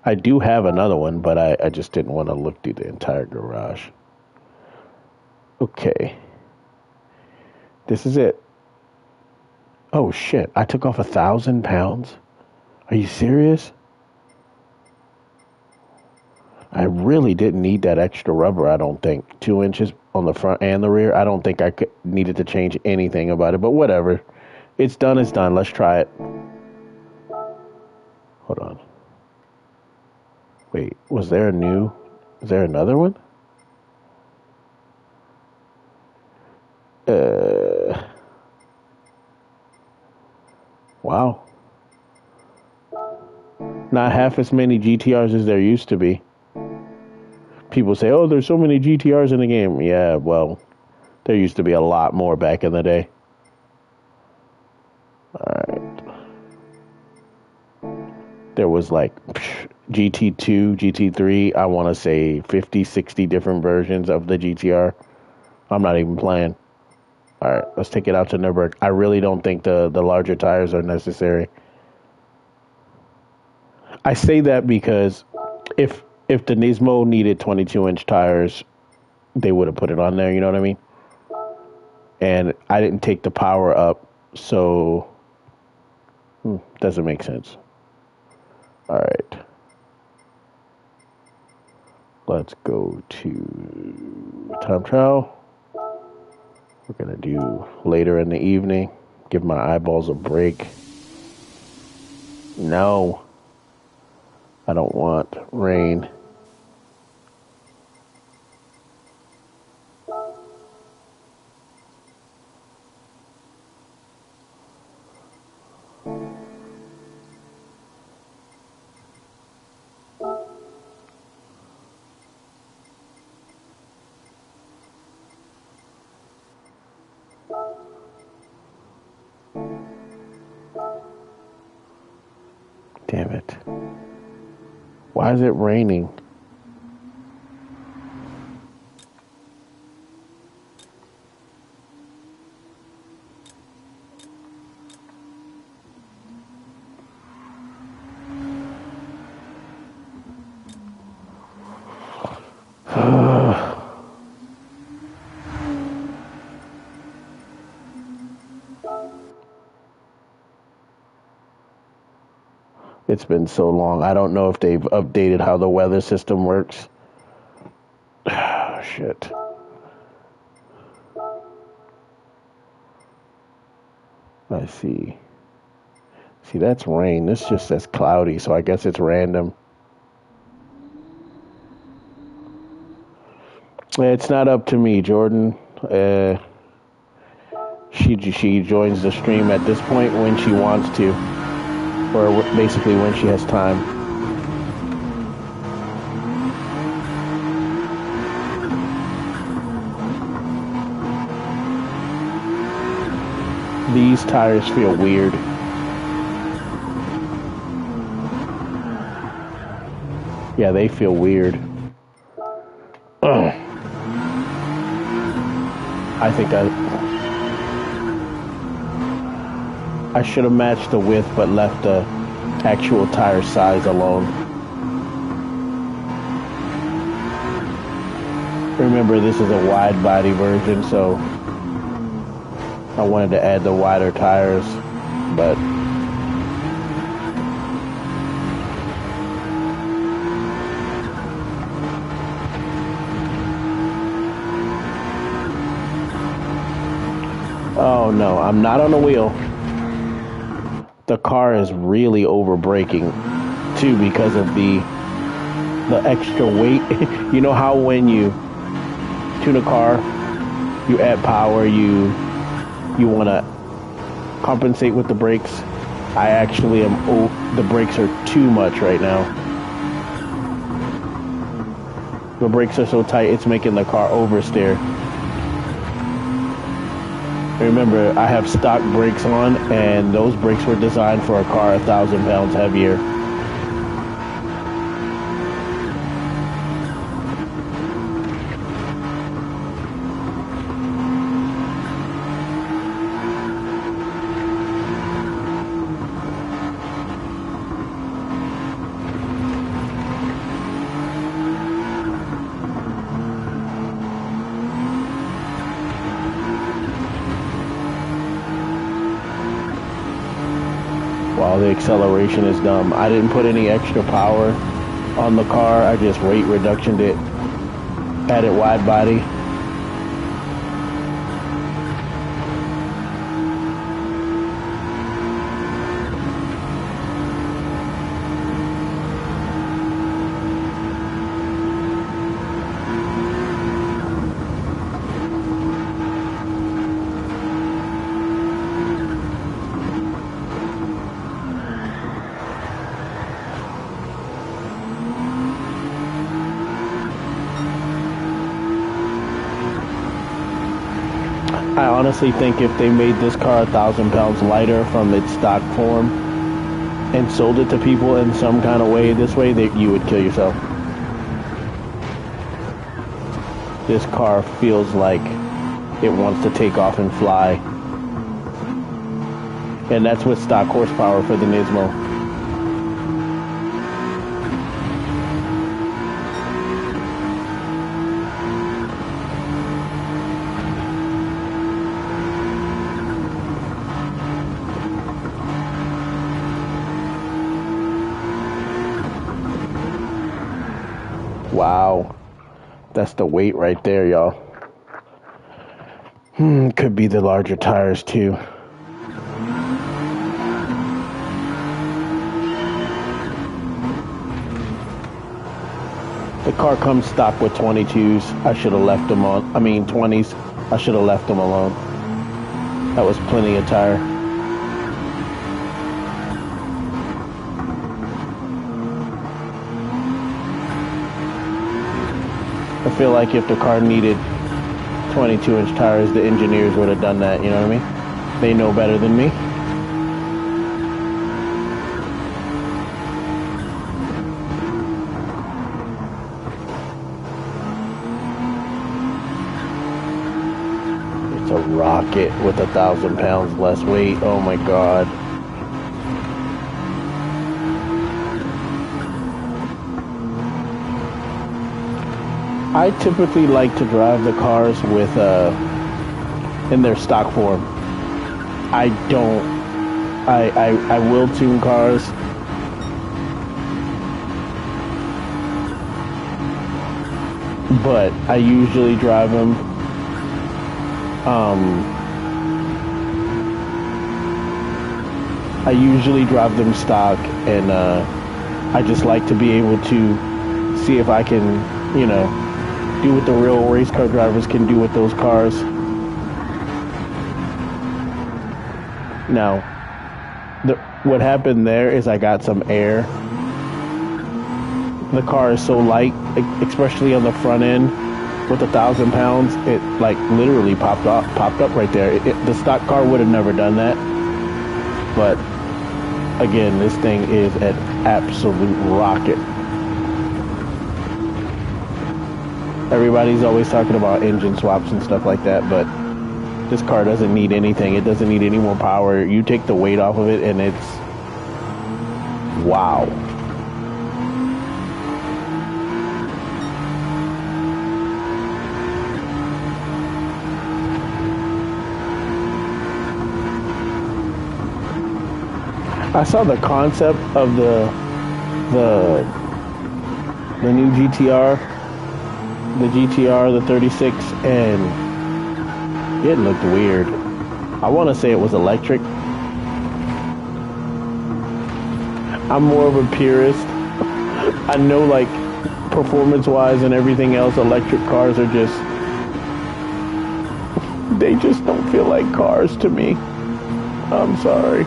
Speaker 1: I do have another one, but I just didn't want to look through the entire garage. Okay. This is it. Oh, shit. I took off 1,000 pounds? Are you serious? I really didn't need that extra rubber, I don't think. 2 inches on the front and the rear. I don't think I needed to change anything about it, but whatever. It's done, it's done. Let's try it. Hold on. Wait, is there another one? Wow. Not half as many GTRs as there used to be. People say, oh, there's so many GTRs in the game. Yeah, well, there used to be a lot more back in the day. Alright. There was like GT2, GT3, I want to say 50, 60 different versions of the GTR. I'm not even playing. Alright, let's take it out to Nürburgring. I really don't think the larger tires are necessary. I say that because if the Nismo needed 22-inch tires, they would have put it on there, you know what I mean? And I didn't take the power up, so doesn't make sense. All right. Let's go to time trial. We're going to do later in the evening. Give my eyeballs a break. No. I don't want rain. Damn it. Why is it raining? It's been so long. I don't know if they've updated how the weather system works. Shit. I see. See, that's rain. This just says cloudy, so I guess it's random. It's not up to me, Jordan. She joins the stream at this point when she wants to. Or basically when she has time. These tires feel weird. Yeah, they feel weird. I think I should have matched the width but left the actual tire size alone. Remember, this is a wide body version, so I wanted to add the wider tires, but Oh no, I'm not on the wheel. The car is really over braking too because of the extra weight. You know how when you tune a car, you add power, you want to compensate with the brakes. I actually am. Oh, the brakes are too much right now. The brakes are so tight, it's making the car oversteer. Remember, I have stock brakes on, and those brakes were designed for a car 1,000 pounds heavier. Wow, the acceleration is dumb. I didn't put any extra power on the car. I just weight reductioned it, added wide body. I honestly think if they made this car 1,000 pounds lighter from its stock form and sold it to people in some kind of way, this way, that you would kill yourself. This car feels like it wants to take off and fly. And that's with stock horsepower for the Nismo. Wow, that's the weight right there, y'all. Could be the larger tires too. The car comes stock with 22s. I should have left them on. 20s. I should have left them alone. That was plenty of tire. I feel like if the car needed 22-inch tires, the engineers would have done that, you know what I mean? They know better than me. It's a rocket with 1,000 pounds less weight. Oh my God. I typically like to drive the cars with in their stock form. I don't. I will tune cars. But I usually drive them. I usually drive them stock, and I just like to be able to see if I can, do what the real race car drivers can do with those cars. Now, what happened there is I got some air. The car is so light, especially on the front end, with 1,000 pounds, it like literally popped up right there. The stock car would have never done that. But again, this thing is an absolute rocket. Everybody's always talking about engine swaps and stuff like that, but this car doesn't need anything. It doesn't need any more power. You take the weight off of it, and it's wow. I saw the concept of the new GTR, the 36, and it looked weird. I want to say it was electric. I'm more of a purist. I know, like, performance-wise and everything else, electric cars are just... They just don't feel like cars to me. I'm sorry.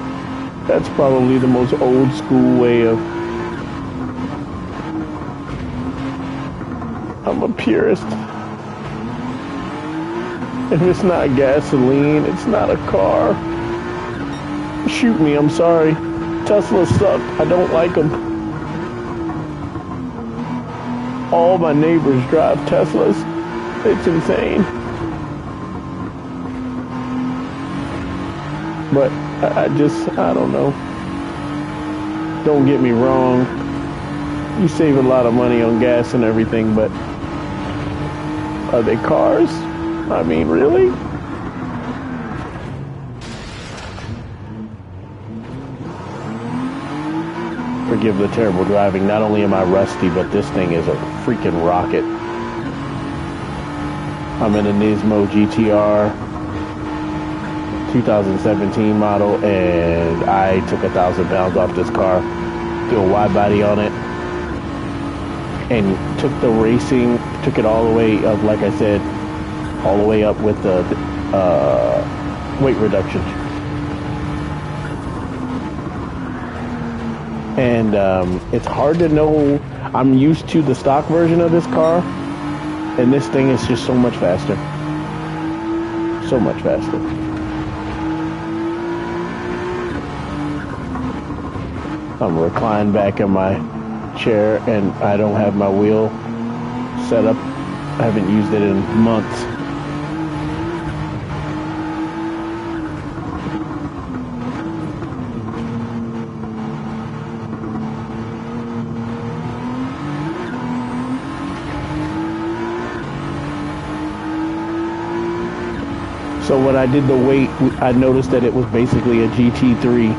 Speaker 1: That's probably the most old-school way of... I'm a purist. If it's not gasoline, it's not a car. Shoot me, I'm sorry. Teslas suck. I don't like them. All my neighbors drive Teslas. It's insane. But I don't know. Don't get me wrong. You save a lot of money on gas and everything, but are they cars? I mean, really? Forgive the terrible driving. Not only am I rusty, but this thing is a freaking rocket. I'm in a Nismo GTR 2017 model, and I took 1,000 pounds off this car, threw a wide body on it, and took the racing, took it all the way up, like I said, all the way up with the weight reduction. And it's hard to know. I'm used to the stock version of this car, and this thing is just so much faster. So much faster. I'm reclined back in my chair, and I don't have my wheel set up. I haven't used it in months. So when I did the weight, I noticed that it was basically a GT3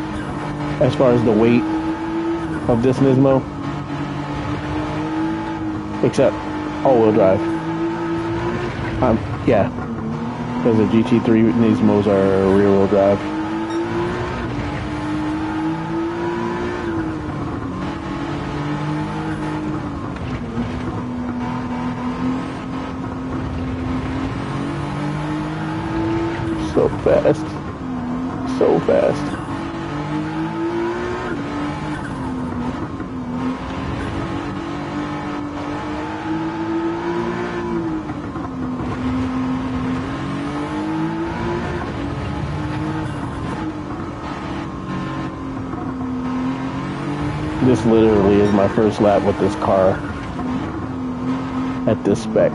Speaker 1: as far as the weight of this Nismo, except all-wheel drive. Yeah, because the GT3 Nismos are rear-wheel drive. So fast. So fast. This literally is my first lap with this car at this spec.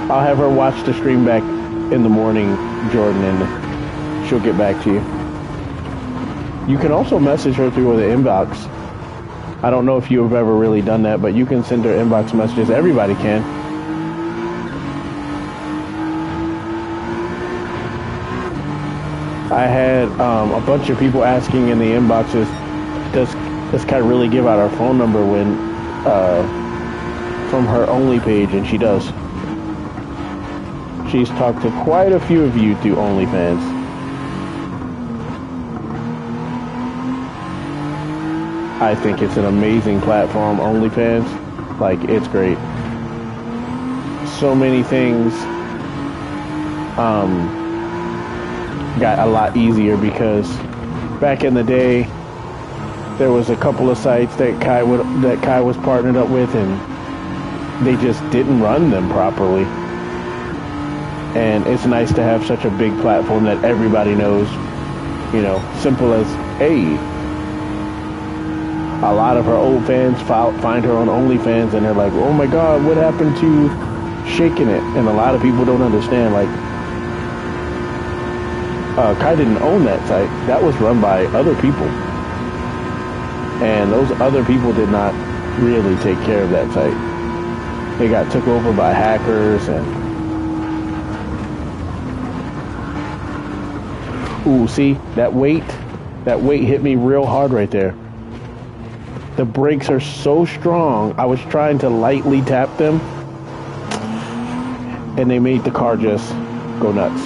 Speaker 1: I'll have her watch the stream back in the morning, Jordan, and she'll get back to you. You can also message her through the inbox. I don't know if you've ever really done that, but you can send her inbox messages. Everybody can. I had a bunch of people asking in the inboxes, does Kai really give out our phone number when from her Only page? And she does. She's talked to quite a few of you through OnlyFans. I think it's an amazing platform, OnlyFans. Like, it's great. So many things got a lot easier because back in the day, there was a couple of sites that Kai was partnered up with, and they just didn't run them properly. And it's nice to have such a big platform that everybody knows, you know, simple as, hey, a lot of her old fans find her on OnlyFans, and they're like, oh my God, what happened to Shaking It? And a lot of people don't understand, like, Kai didn't own that site. That was run by other people. And those other people did not really take care of that site. They got took over by hackers and... Ooh, see, that weight hit me real hard right there. The brakes are so strong. I was trying to lightly tap them, and they made the car just go nuts.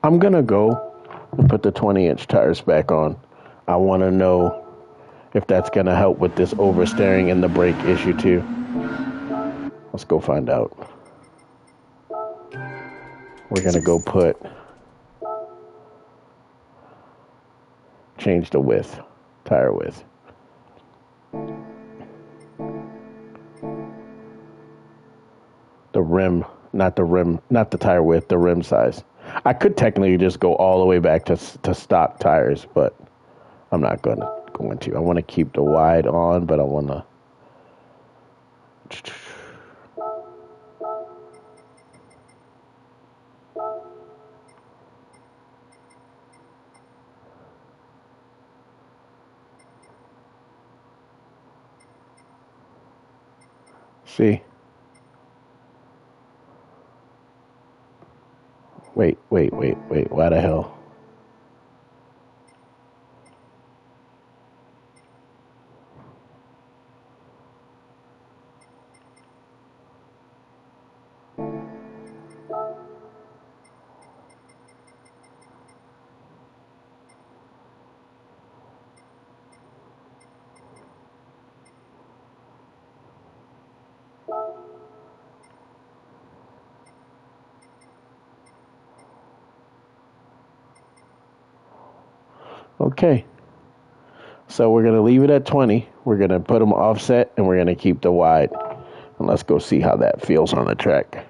Speaker 1: I'm gonna go and put the 20-inch tires back on. I want to know if that's gonna help with this oversteering and the brake issue too. Let's go find out. We're gonna go change the width, tire width. The rim, not the tire width, the rim size. I could technically just go all the way back to stock tires, but I'm not going to. I want to keep the wide on, but I want to. See? Wait. Why the hell? Okay. So we're going to leave it at 20. We're going to put them offset, and we're going to keep the wide. And let's go see how that feels on the track.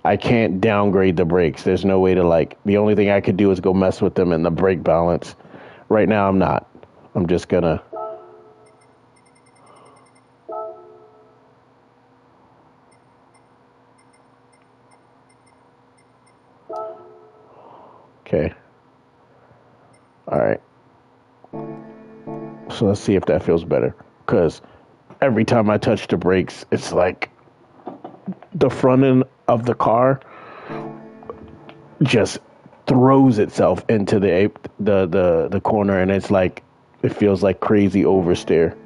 Speaker 1: I can't downgrade the brakes. There's no way to, the only thing I could do is go mess with them in the brake balance. Right now, I'm not. I'm just going to. Okay. All right. So let's see if that feels better. Because every time I touch the brakes, it's like the front end of the car just throws itself into the corner, and it's like it feels like crazy oversteer.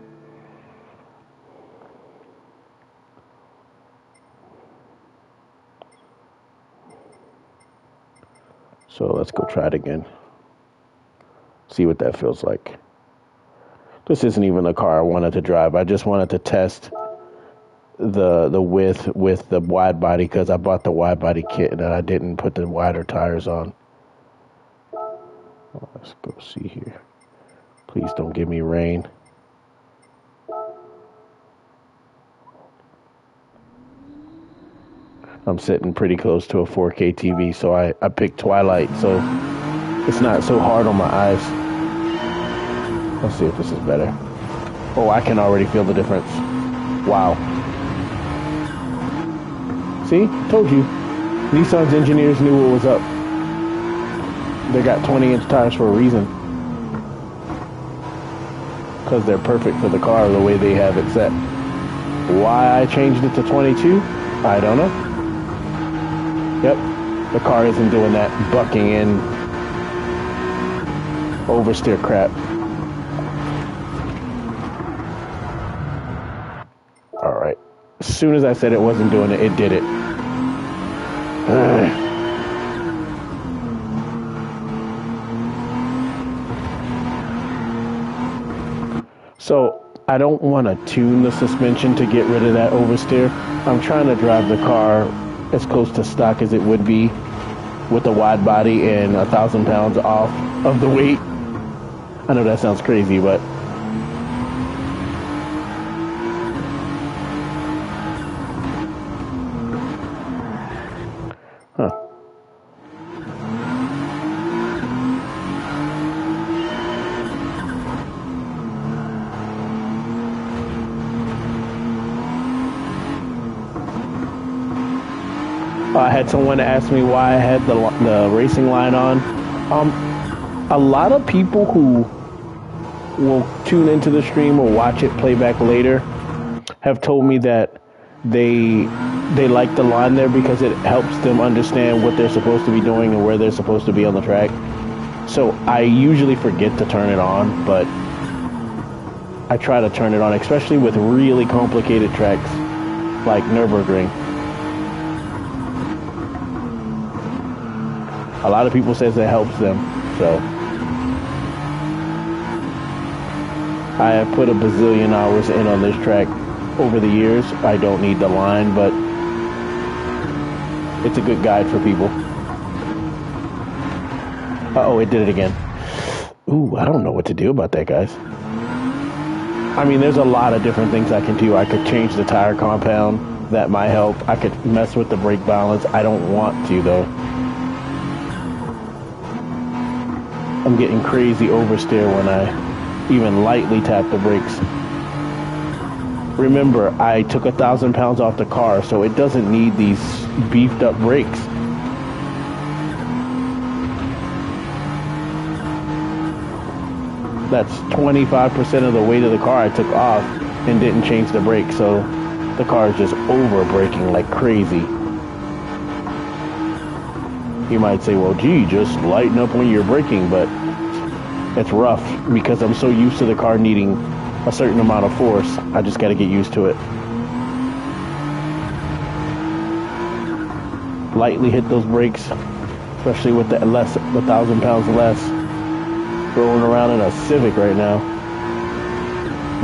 Speaker 1: So let's go try it again. See what that feels like. This isn't even a car I wanted to drive. I just wanted to test the width with the wide body because I bought the wide body kit and I didn't put the wider tires on. Let's go see here. Please don't give me rain. I'm sitting pretty close to a 4K TV, so I picked Twilight, so it's not so hard on my eyes. Let's see if this is better. Oh, I can already feel the difference. Wow. See? Told you. Nissan's engineers knew what was up. They got 20-inch tires for a reason. Because they're perfect for the car the way they have it set. Why I changed it to 22? I don't know. Yep, the car isn't doing that bucking in oversteer crap. All right. As soon as I said it wasn't doing it, it did it. So I don't want to tune the suspension to get rid of that oversteer. I'm trying to drive the car as close to stock as it would be with a wide body and 1,000 pounds off of the weight. I know that sounds crazy, but I had someone ask me why I had the racing line on. A lot of people who will tune into the stream or watch it playback later have told me that they like the line there because it helps them understand what they're supposed to be doing and where they're supposed to be on the track. So I usually forget to turn it on, but I try to turn it on, especially with really complicated tracks like Nürburgring. A lot of people says it helps them, so I have put a bazillion hours in on this track over the years. I don't need the line, but it's a good guide for people. Uh-oh, it did it again. Ooh, I don't know what to do about that, guys. I mean, there's a lot of different things I can do. I could change the tire compound. That might help. I could mess with the brake balance. I don't want to, though. I'm getting crazy oversteer when I even lightly tap the brakes. Remember, I took 1,000 pounds off the car, so it doesn't need these beefed up brakes. That's 25% of the weight of the car I took off and didn't change the brakes, so the car is just over braking like crazy. You might say, well, gee, just lighten up when you're braking, but it's rough because I'm so used to the car needing a certain amount of force. I just got to get used to it. Lightly hit those brakes, especially with the 1,000 pounds less. Rolling around in a Civic right now,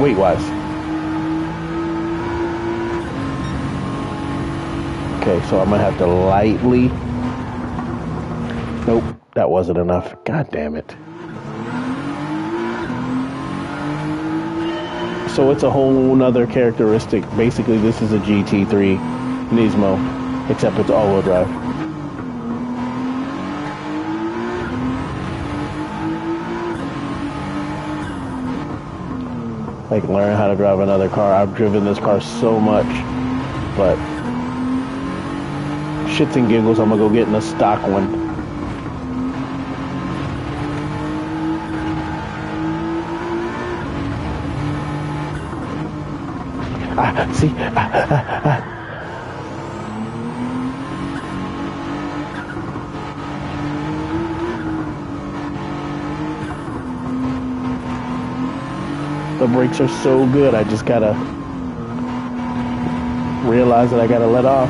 Speaker 1: weight-wise. Okay, so I'm gonna have to lightly. Nope, that wasn't enough. God damn it. So it's a whole nother characteristic. Basically, this is a GT3 Nismo, except it's all-wheel drive. Like, learn how to drive another car. I've driven this car so much, but shits and giggles, I'm gonna go get in a stock one. See? The brakes are so good, I just gotta realize that I gotta let off.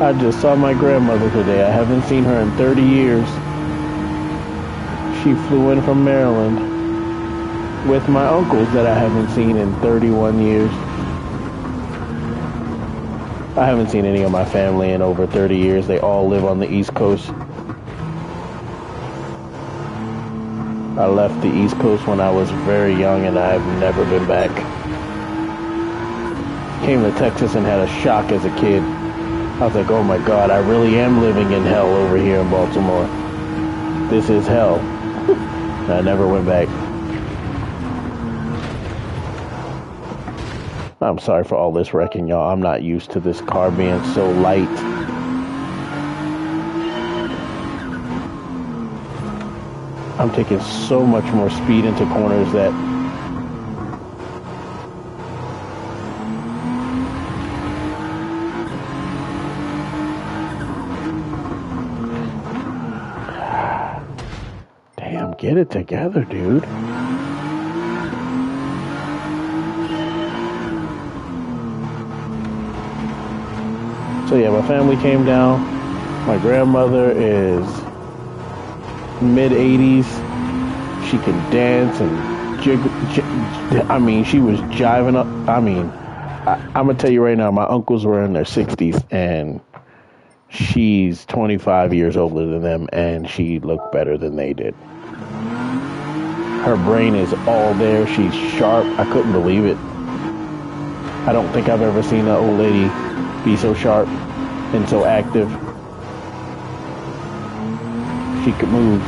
Speaker 1: I just saw my grandmother today. I haven't seen her in 30 years. She flew in from Maryland with my uncles that I haven't seen in 31 years. I haven't seen any of my family in over 30 years. They all live on the East Coast. I left the East Coast when I was very young and I've never been back. Came to Texas and had a shock as a kid. I was like, oh my God, I really am living in hell over here in Baltimore. This is hell. And I never went back. I'm sorry for all this wrecking, y'all. I'm not used to this car being so light. I'm taking so much more speed into corners that damn, get it together, dude. So yeah, my family came down. My grandmother is mid-80s. She can dance and jiggle. I mean, she was jiving up. I mean, I'm gonna tell you right now, my uncles were in their 60s and she's 25 years older than them and she looked better than they did. Her brain is all there. She's sharp. I couldn't believe it. I don't think I've ever seen an old lady be so sharp and so active. She could move.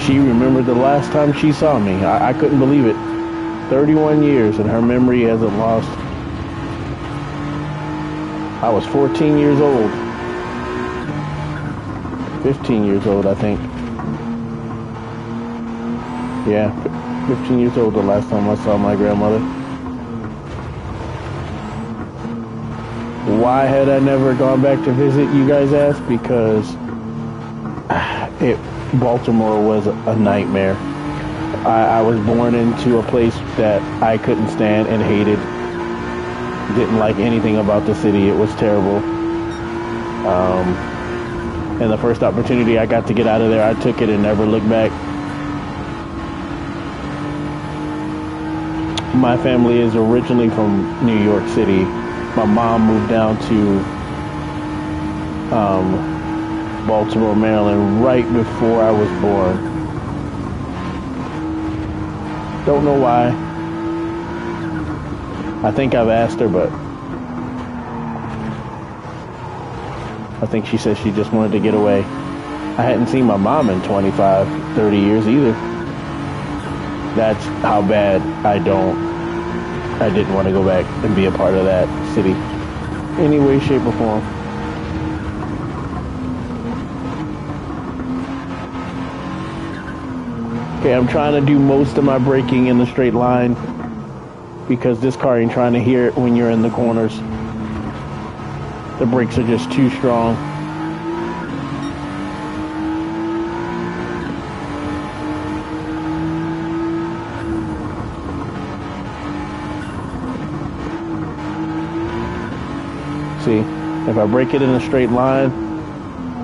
Speaker 1: She remembered the last time she saw me. I couldn't believe it. 31 years, and her memory hasn't lost. I was 14 years old. 15 years old, I think. Yeah, 15 years old the last time I saw my grandmother. Why had I never gone back to visit, you guys ask? Because Baltimore was a nightmare. I was born into a place that I couldn't stand and hated. Didn't like anything about the city. It was terrible. And the first opportunity I got to get out of there, I took it and never looked back. My family is originally from New York City. My mom moved down to Baltimore, Maryland, right before I was born. Don't know why. I think I've asked her, but I think she said she just wanted to get away. I hadn't seen my mom in 25, 30 years either. That's how bad I didn't want to go back and be a part of that city. Any way, shape, or form. Okay, I'm trying to do most of my braking in the straight line because this car ain't trying to hear it when you're in the corners. The brakes are just too strong. See, if I brake it in a straight line,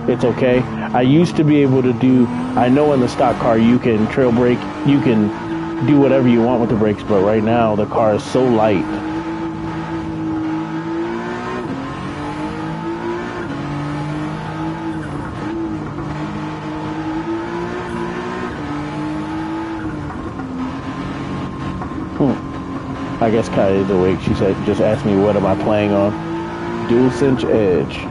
Speaker 1: it's okay. I used to be able to do, I know in the stock car you can trail brake, you can do whatever you want with the brakes, but right now the car is so light. I guess Kai is awake. She said, just asked me what am I playing on. DualSense Edge.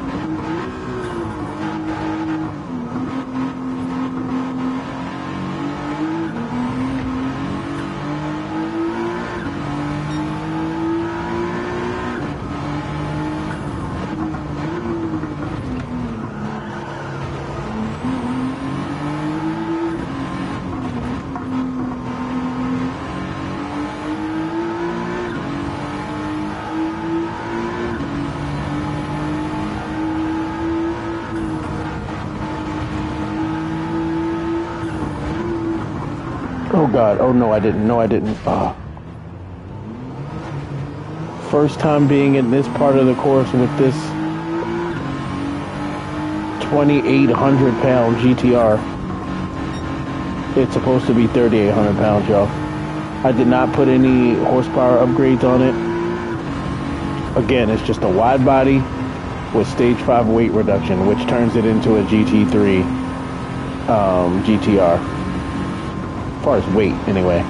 Speaker 1: Oh God, oh no I didn't, First time being in this part of the course with this 2,800 pound GTR. It's supposed to be 3,800 pounds, y'all. I did not put any horsepower upgrades on it. Again, it's just a wide body with stage 5 weight reduction, which turns it into a GT3 GTR. As far as weight, anyway.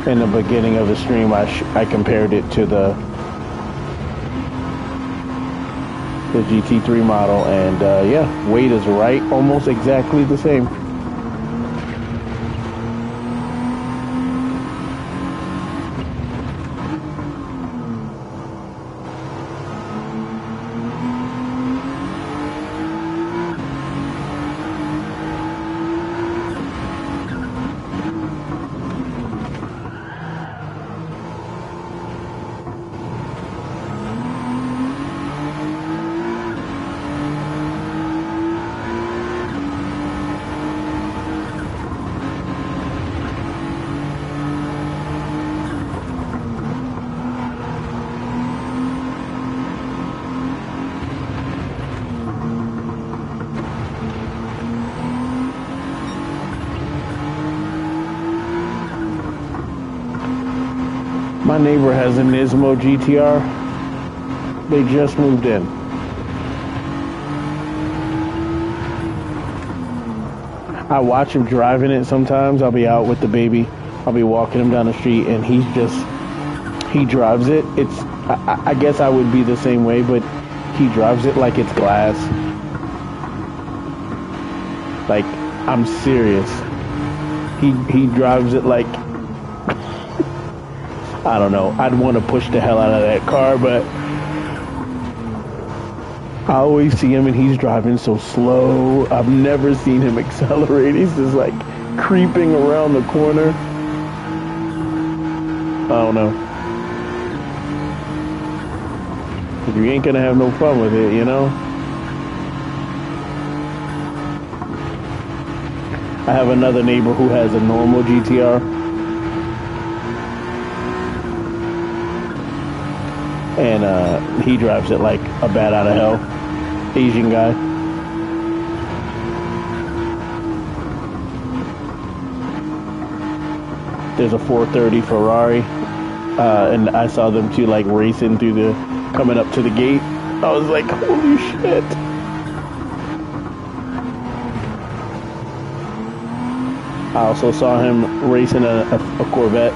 Speaker 1: In the beginning of the stream, I compared it to the GT3 model, and yeah, weight is right, almost exactly the same. My neighbor has a Nismo GTR. They just moved in. I watch him driving it sometimes. I'll be out with the baby. I'll be walking him down the street and he drives it. I guess I would be the same way, but he drives it like it's glass. Like, I'm serious. He drives it like I don't know. I'd want to push the hell out of that car, but I always see him and he's driving so slow. I've never seen him accelerate. He's just like creeping around the corner. I don't know. You ain't gonna have no fun with it, you know? I have another neighbor who has a normal GTR. And he drives it like a bat out of hell. Asian guy. There's a 430 Ferrari. And I saw them two like racing through the, coming up to the gate. I was like, holy shit. I also saw him racing a Corvette.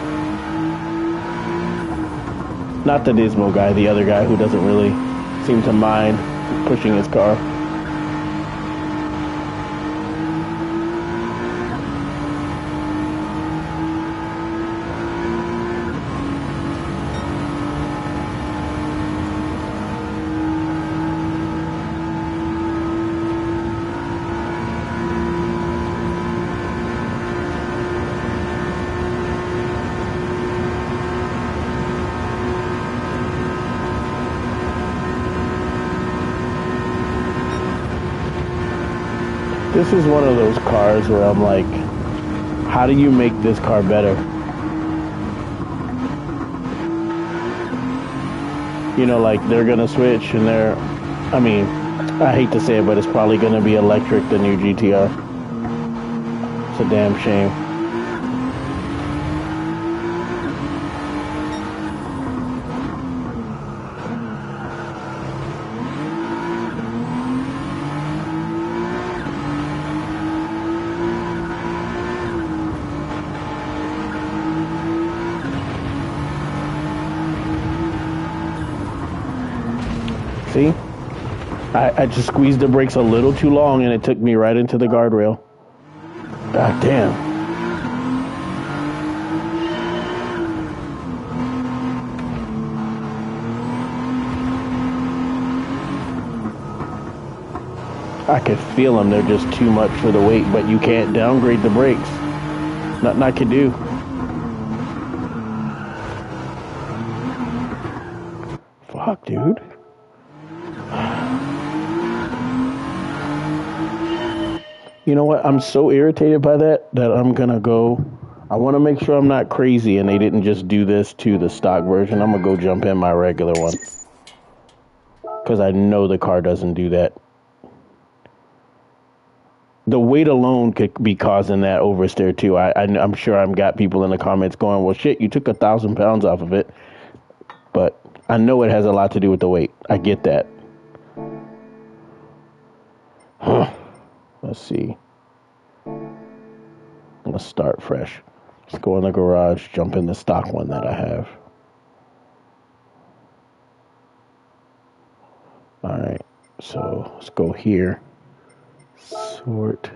Speaker 1: Not the Nismo guy, the other guy who doesn't really seem to mind pushing his car. This is one of those cars where I'm like, how do you make this car better? You know, like they're gonna switch and I mean, I hate to say it, but it's probably gonna be electric, the new GTR. It's a damn shame. See? I just squeezed the brakes a little too long and it took me right into the guardrail. God damn. I could feel them. They're just too much for the weight, but you can't downgrade the brakes. Nothing I could do. Fuck, dude. You know what? I'm so irritated by that I'm gonna go. I want to make sure I'm not crazy and they didn't just do this to the stock version. I'm gonna go jump in my regular one because I know the car doesn't do that. The weight alone could be causing that oversteer too. I'm sure I've got people in the comments going, "Well, shit, you took 1,000 pounds off of it," but I know it has a lot to do with the weight. I get that. Huh. Let's see. Let's start fresh. Let's go in the garage, jump in the stock one that I have. All right, so let's go here. Sort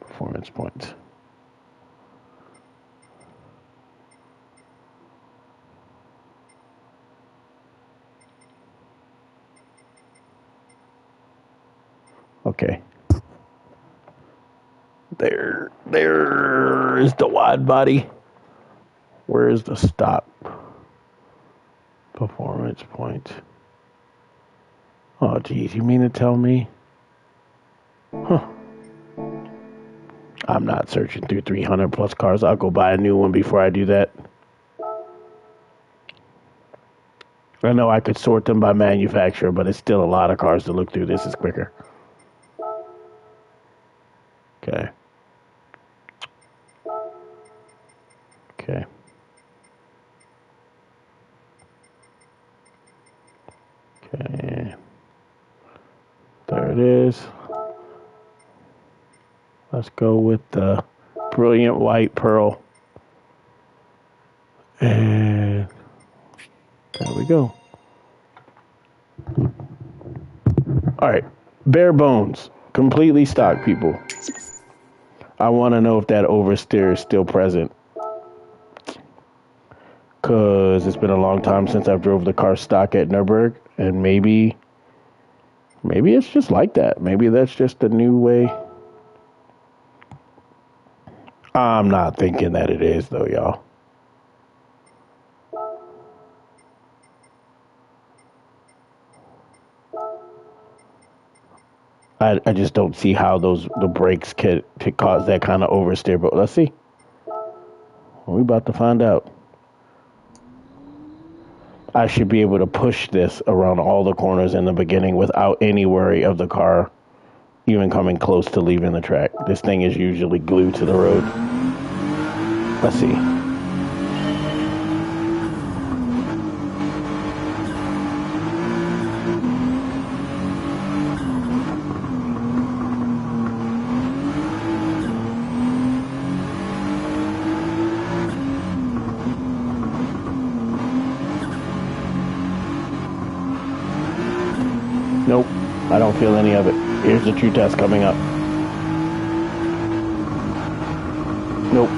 Speaker 1: performance points. Okay. There is the wide body. Where is the stock performance point? Oh, geez, you mean to tell me? Huh. I'm not searching through 300 plus cars. I'll go buy a new one before I do that. I know I could sort them by manufacturer, but it's still a lot of cars to look through. This is quicker. Okay. Okay. Okay. There it is. Let's go with the brilliant white pearl. And there we go. All right. Bare bones. Completely stock, people. I want to know if that oversteer is still present. because it's been a long time since I've drove the car stock at Nürburgring, and maybe it's just like that. Maybe that's just a new way. I'm not thinking that it is, though, y'all. I just don't see how the brakes could cause that kind of oversteer. But let's see. We're about to find out. I should be able to push this around all the corners in the beginning without any worry of the car even coming close to leaving the track. This thing is usually glued to the road. Let's see. Nope, I don't feel any of it. Here's the true test coming up. Nope.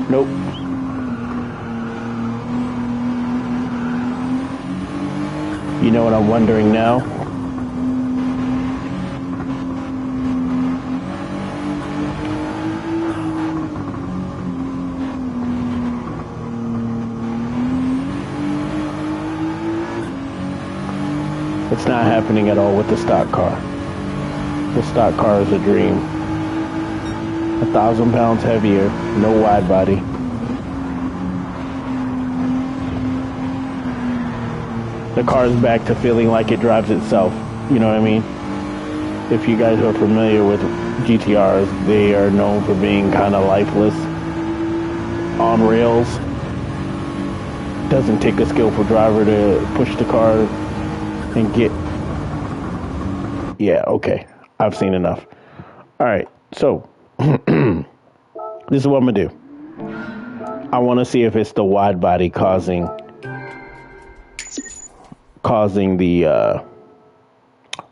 Speaker 1: Nope. You know what I'm wondering now? It's not happening at all with the stock car. The stock car is a dream. 1,000 pounds heavier, no wide body. The car is back to feeling like it drives itself. You know what I mean? If you guys are familiar with GTRs, they are known for being kind of lifeless, on rails. Doesn't take a skillful driver to push the car and get... Yeah, okay. I've seen enough. All right, so this is what I'm going to do. I want to see if it's the wide body causing the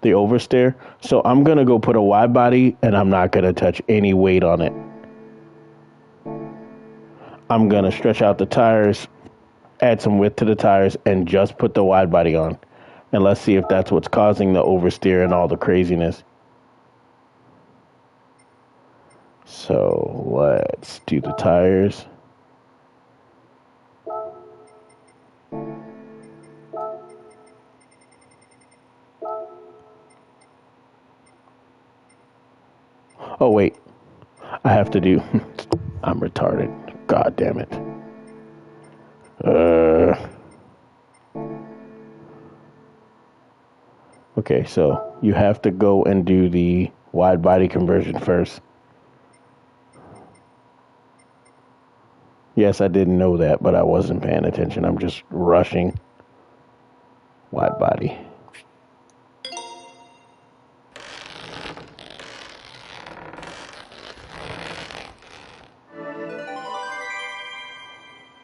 Speaker 1: oversteer. So I'm going to go put a wide body, and I'm not going to touch any weight on it. I'm going to stretch out the tires, add some width to the tires, and just put the wide body on. And let's see if that's what's causing the oversteer and all the craziness. So let's do the tires. Oh, wait. I have to do... I'm retarded. God damn it. Okay, so you have to go and do the wide body conversion first. Yes, I didn't know that, but I wasn't paying attention. I'm just rushing. Wide body.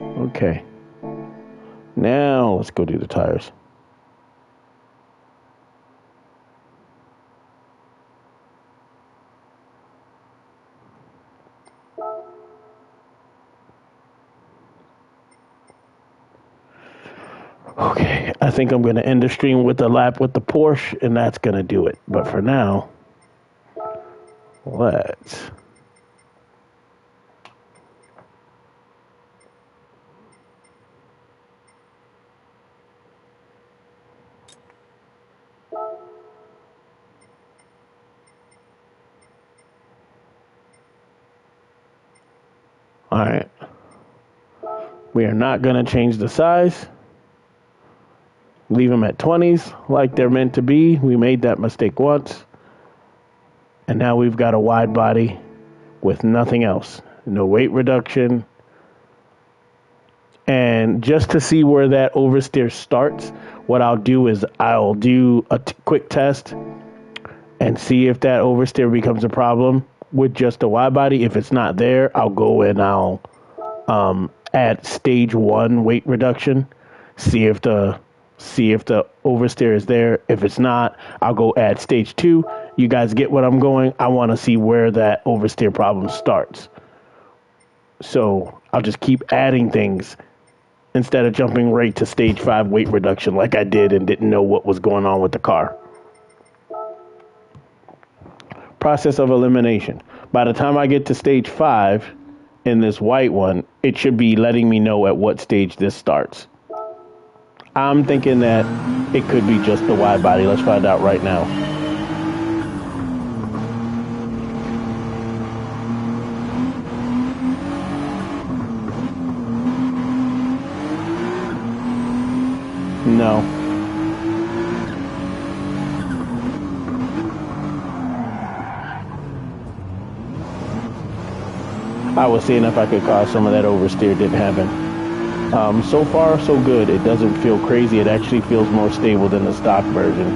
Speaker 1: Okay. Now let's go do the tires. Okay, I think I'm going to end the stream with a lap with the Porsche, and that's going to do it. But for now, let's... All right. We are not going to change the size. Leave them at 20s like they're meant to be. We made that mistake once. And now we've got a wide body with nothing else. No weight reduction. And just to see where that oversteer starts, what I'll do is I'll do a quick test and see if that oversteer becomes a problem with just a wide body. If it's not there, I'll go and I'll add stage 1 weight reduction. See if the oversteer is there. If it's not, I'll go add stage 2, You guys get what I'm going? I want to see where that oversteer problem starts. So I'll just keep adding things instead of jumping right to stage 5 weight reduction like I did and didn't know what was going on with the car. Process of elimination. By the time I get to stage 5 in this white one, it should be letting me know at what stage this starts. I'm thinking that it could be just the wide body. Let's find out right now. No. I was seeing if I could cause some of that oversteer. Didn't happen. So far, so good. It doesn't feel crazy. It actually feels more stable than the stock version.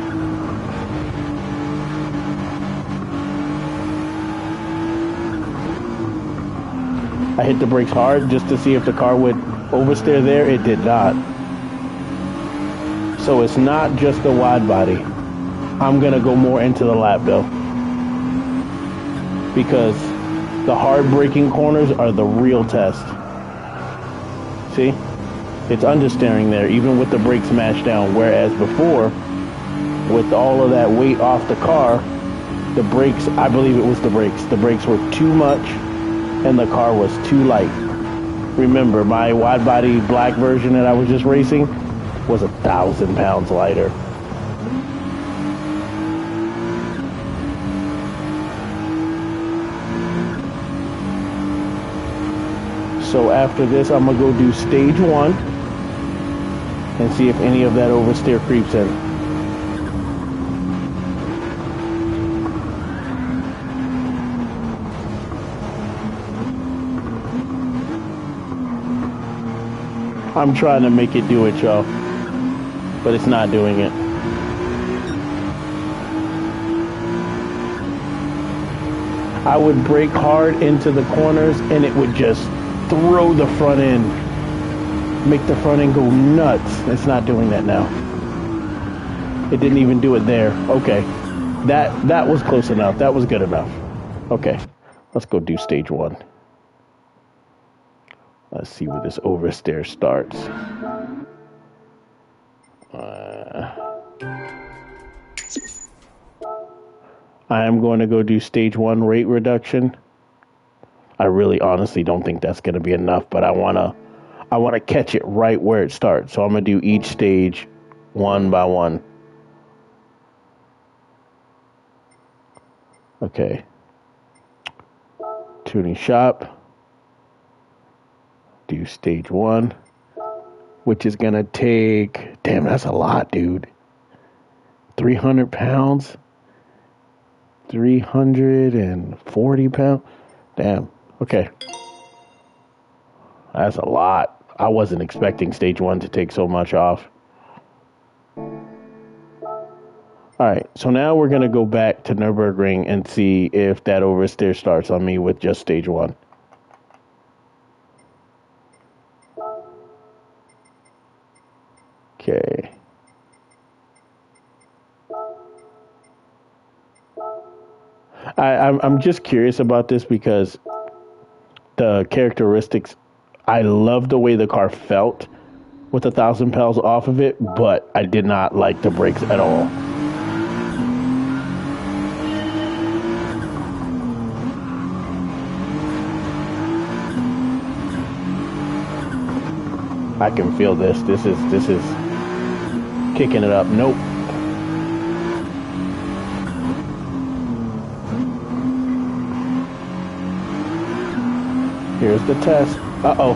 Speaker 1: I hit the brakes hard just to see if the car would oversteer there. It did not. So it's not just the wide body. I'm going to go more into the lap though, because the hard braking corners are the real test. See? It's understeering there, even with the brakes mashed down. Whereas before, with all of that weight off the car, the brakes, I believe it was the brakes. The brakes were too much and the car was too light. Remember, my wide body black version that I was just racing was 1,000 pounds lighter. So after this, I'm gonna go do stage 1 and see if any of that oversteer creeps in. I'm trying to make it do it, y'all, but it's not doing it. I would brake hard into the corners and it would just throw the front end, make the front end go nuts. It's not doing that now. It didn't even do it there. Okay, that was close enough. That was good enough. Okay, let's go do stage 1. Let's see where this oversteer starts. I am going to go do stage 1 rate reduction. I really honestly don't think that's going to be enough, but I want to catch it right where it starts. So I'm going to do each stage one by one. Okay. Tuning shop. Do stage 1, which is going to take, damn, that's a lot, dude. 300 pounds. 340 pounds. Damn. Okay. That's a lot. I wasn't expecting stage 1 to take so much off. Alright, so now we're going to go back to Nürburgring and see if that oversteer starts on me with just stage 1. Okay. I'm just curious about this because the characteristics, I love the way the car felt with 1,000 pounds off of it, but I did not like the brakes at all. I can feel this. This is kicking it up. Nope. Here's the test. Uh-oh.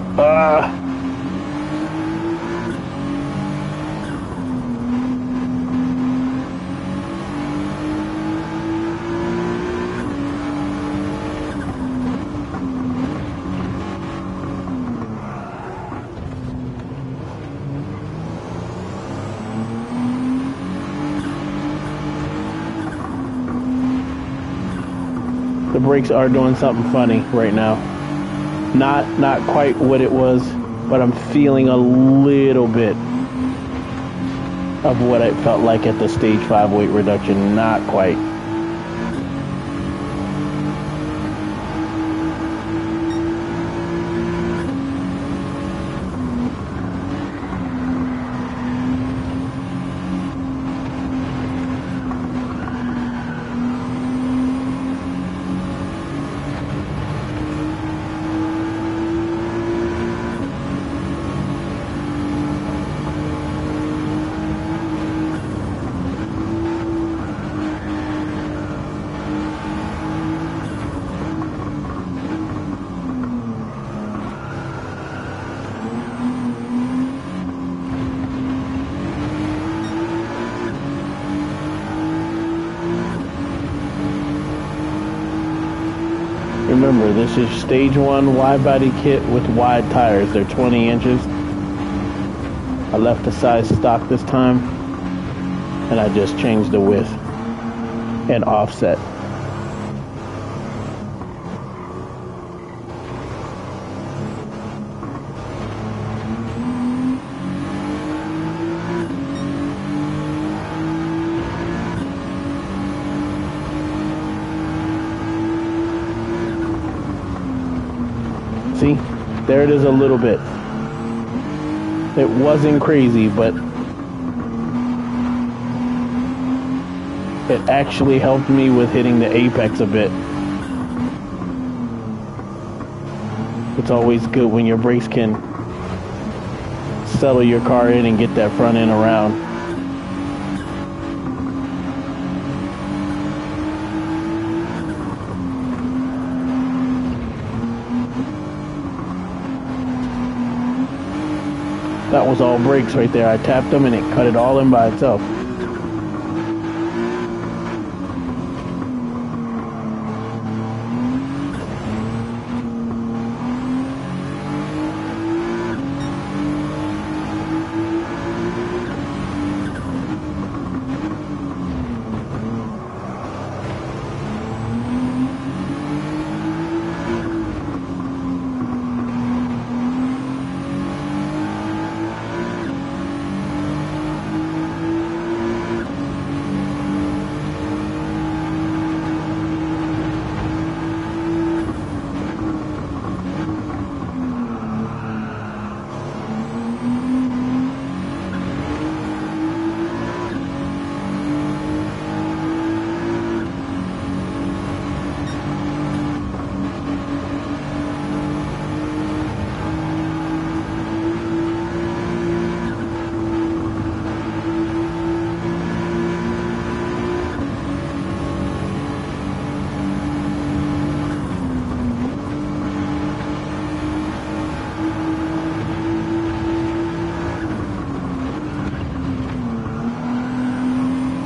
Speaker 1: The brakes are doing something funny right now. Not quite what it was, but I'm feeling a little bit of what it felt like at the stage 5 weight reduction. Not quite. Remember, this is stage 1 wide body kit with wide tires. They're 20 inches. I left the size stock this time, and I just changed the width and offset. See, there it is a little bit. It wasn't crazy, but it actually helped me with hitting the apex a bit. It's always good when your brakes can settle your car in and get that front end around. That was all brakes right there. I tapped them and it cut it all in by itself.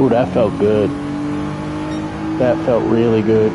Speaker 1: Ooh, that felt good. That felt really good.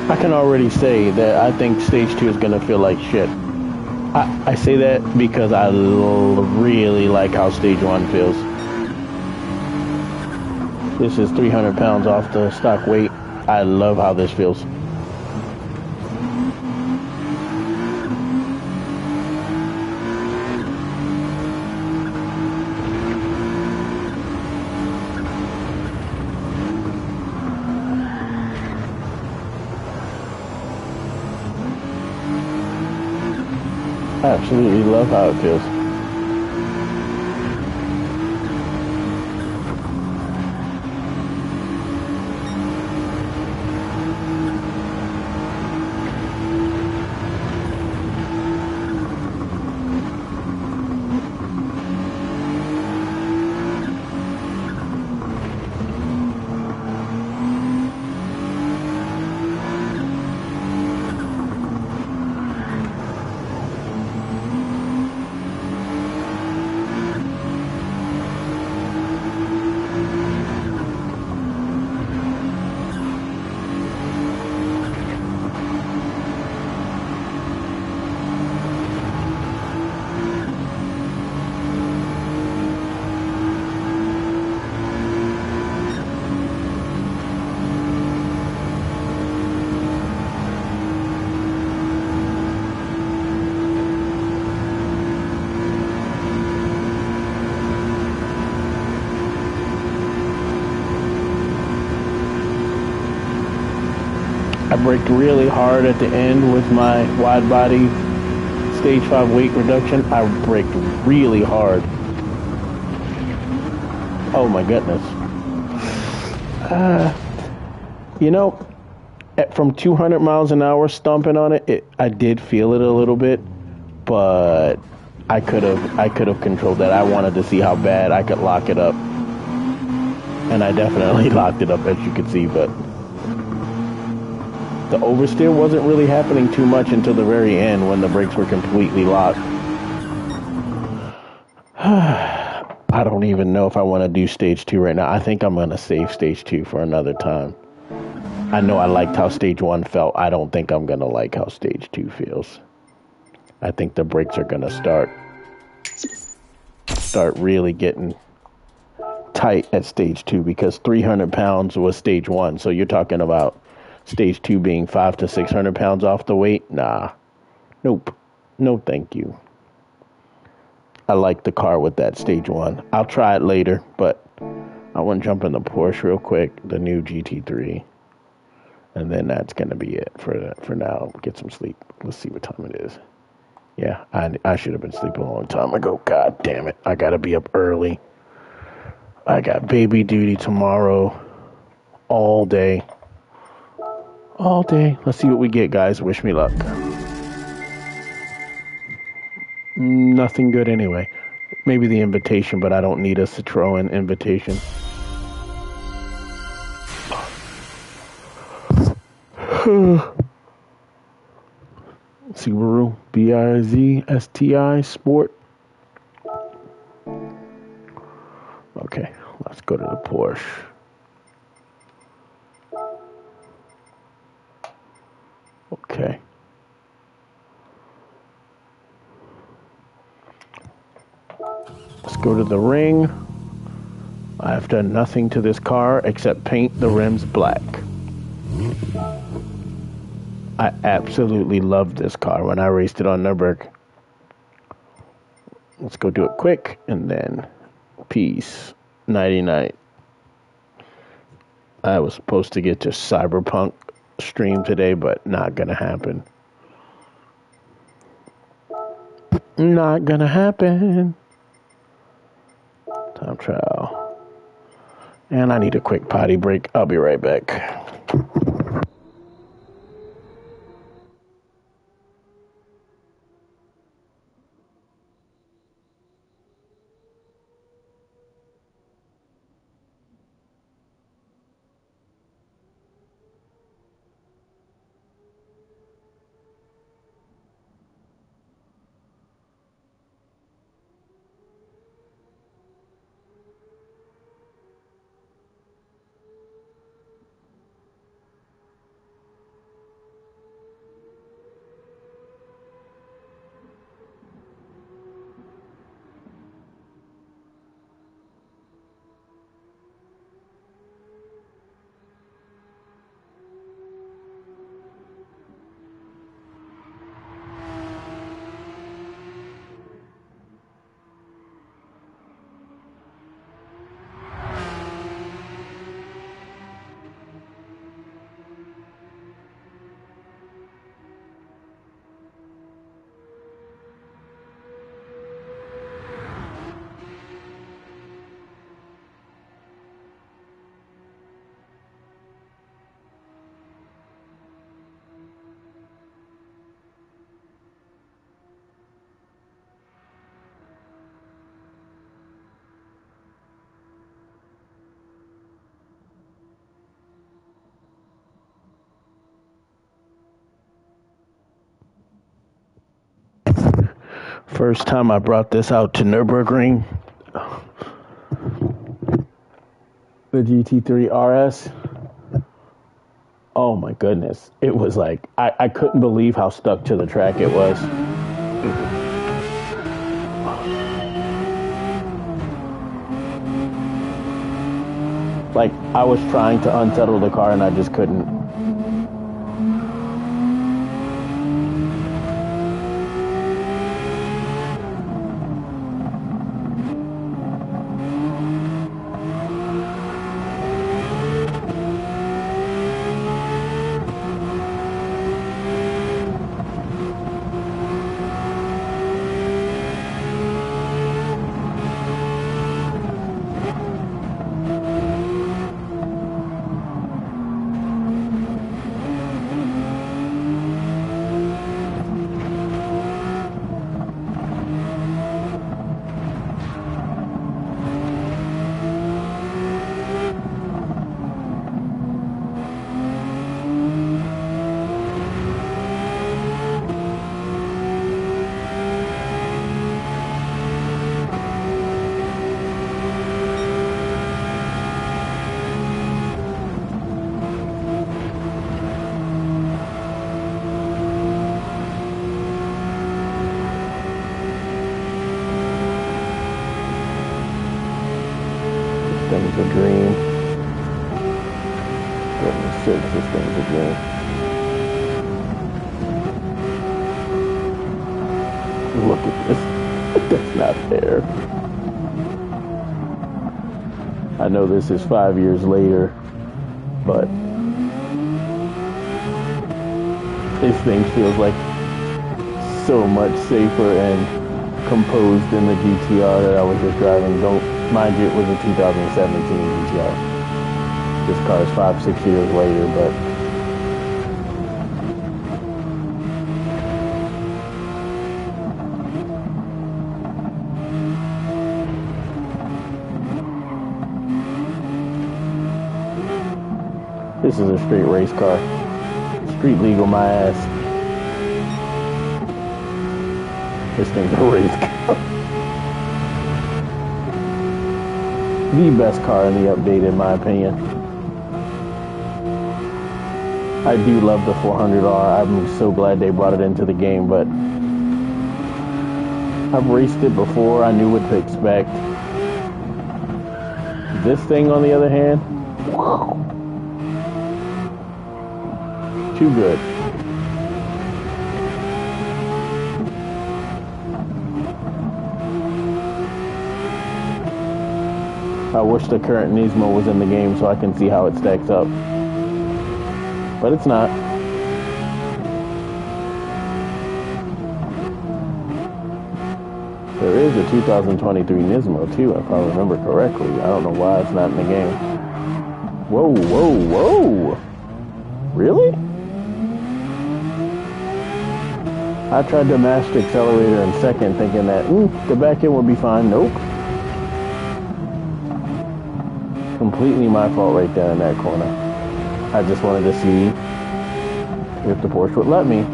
Speaker 1: I can already say that I think stage 2 is going to feel like shit. I say that because I really like how stage 1 feels. This is 300 pounds off the stock weight. I love how this feels. I absolutely love how it feels. I braked really hard at the end with my wide body stage 5 weight reduction. I braked really hard. Oh my goodness. You know, from 200 miles an hour stomping on it, I did feel it a little bit, but I could have controlled that. I wanted to see how bad I could lock it up, and I definitely locked it up, as you can see. But the oversteer wasn't really happening too much until the very end when the brakes were completely locked. I don't even know if I want to do stage 2 right now. I think I'm going to save stage 2 for another time. I know I liked how stage 1 felt. I don't think I'm going to like how stage 2 feels. I think the brakes are going to start really getting tight at stage 2, because 300 pounds was stage 1. So you're talking about stage 2 being 500 to 600 pounds off the weight? Nah. Nope. No, thank you. I like the car with that stage 1. I'll try it later, but I want to jump in the Porsche real quick, the new GT3. And then that's going to be it for now. Get some sleep. Let's see what time it is. Yeah, I should have been sleeping a long time ago. God damn it. I got to be up early. I got baby duty tomorrow. All day. All day. Let's see what we get, guys. Wish me luck. Nothing good anyway. Maybe the invitation, but I don't need a Citroen invitation. Subaru BRZ STI Sport. Okay, let's go to the Porsche. Okay. Let's go to the ring. I've done nothing to this car except paint the rims black. I absolutely loved this car when I raced it on Nürburgring. Let's go do it quick, and then peace. Nighty-night. I was supposed to get to Cyberpunk stream today, but not gonna happen. Not gonna happen. Time trial. And I need a quick potty break. I'll be right back. First time I brought this out to Nürburgring, the GT3 RS. Oh my goodness. It was like, I couldn't believe how stuck to the track it was. Like, I was trying to unsettle the car and I just couldn't. a dream. Goodness sakes, this thing's a dream. Look at this. That's not fair. I know this is 5 years later, but this thing feels like so much safer and composed in the GTR that I was just driving. Don't mind you, it was a 2017 GTR. This car is 5-6 years later, but this is a straight race car. Street legal my ass. This thing's a race car. The best car in the update, in my opinion. I do love the 400R. I'm so glad they brought it into the game, but I've raced it before. I knew what to expect. This thing, on the other hand, too good. I wish the current Nismo was in the game so I can see how it stacks up. But it's not. There is a 2023 Nismo too, if I remember correctly. I don't know why it's not in the game. Whoa, whoa, whoa! Really? I tried to mash the accelerator in second thinking that the back end would be fine. Nope. Completely my fault right there in that corner. I just wanted to see if the Porsche would let me.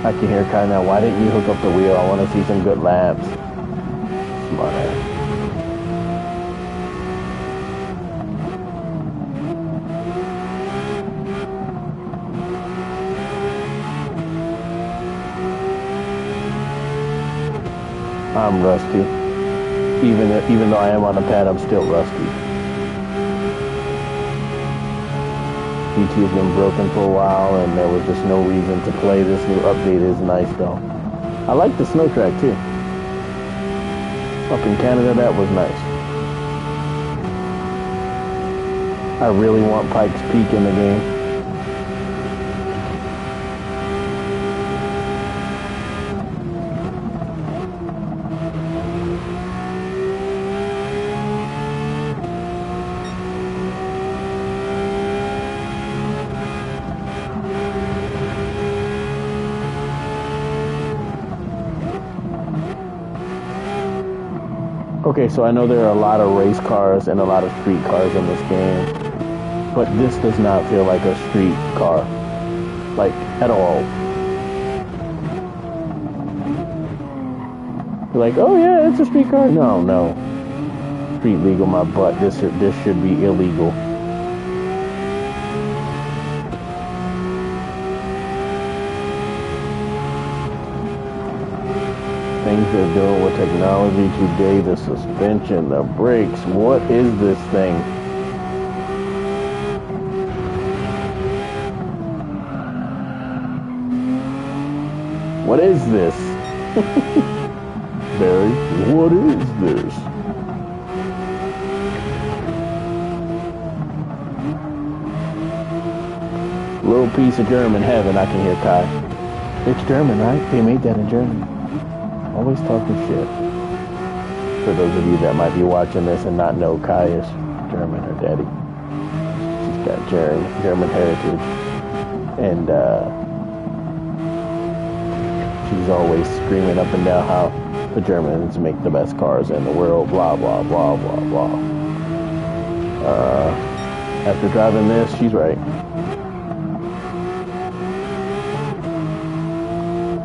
Speaker 1: I can hear Kai now. Why didn't you hook up the wheel? I want to see some good laps. Smart ass. I'm rusty. Even though I am on the pad, I'm still rusty. GT has been broken for a while, and there was just no reason to play. This new update is nice, though. I like the snow track, too. Up in Canada, that was nice. I really want Pikes Peak in the game. Okay, so I know there are a lot of race cars and a lot of street cars in this game, but this does not feel like a street car, like, at all. You're like, oh yeah, it's a street car. No, no. Street legal my butt. This should be illegal. Things they're doing with technology today, the suspension, the brakes. What is this thing? What is this? Barry, what is this? Little piece of German heaven, I can hear Kai. It's German, right? They made that in Germany. Always talking shit. For those of you that might be watching this and not know, Kai is German, her daddy. She's got German heritage. And she's always screaming up and down how the Germans make the best cars in the world, blah, blah, blah, blah, blah. After driving this, she's right.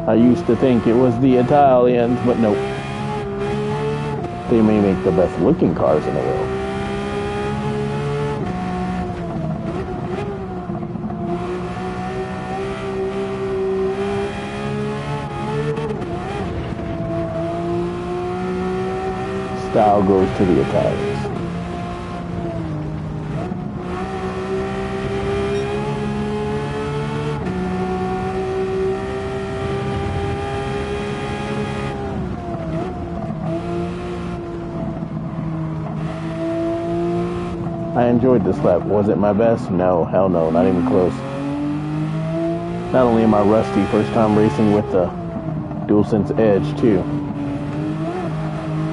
Speaker 1: I used to think it was the Italians, but nope. They may make the best looking cars in the world. Style goes to the Italians. I enjoyed this lap. Was it my best? No, hell no, not even close. Not only am I rusty, first time racing with the DualSense Edge too.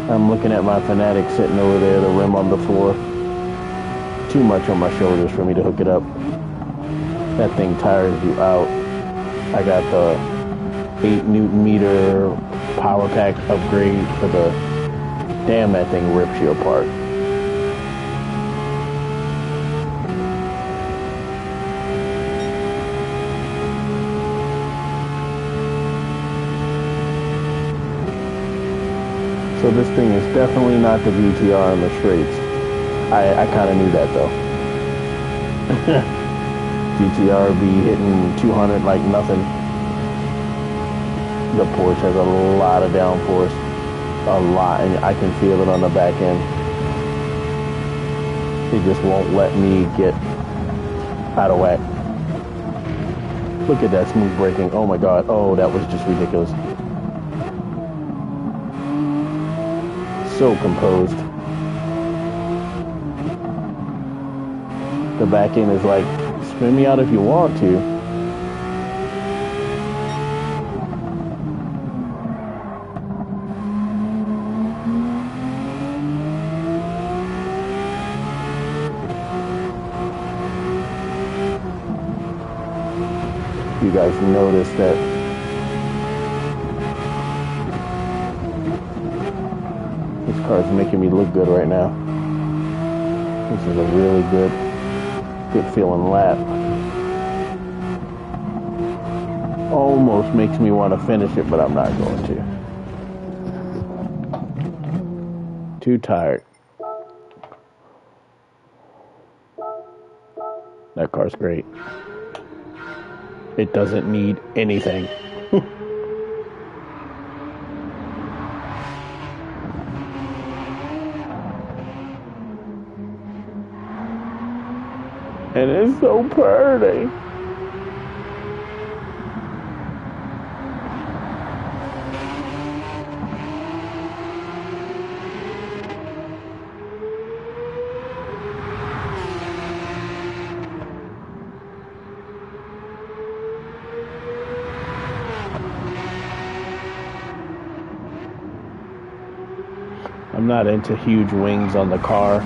Speaker 1: I'm looking at my Fanatic sitting over there, the rim on the floor. Too much on my shoulders for me to hook it up. That thing tires you out. I got the 8 Newton meter power pack upgrade for the... Damn, that thing rips you apart. So this thing is definitely not the GTR in the straights. I kind of knew that though. GTR be hitting 200 like nothing. The Porsche has a lot of downforce. A lot, and I can feel it on the back end. It just won't let me get out of whack. Look at that smooth braking. Oh my god. Oh, that was just ridiculous. So composed. The back end is like, spin me out if you want to. You guys notice that this car is making me look good right now. This is a really good feeling lap. Almost makes me want to finish it, but I'm not going to. Too tired. That car's great. It doesn't need anything. And it's so pretty. I'm not into huge wings on the car,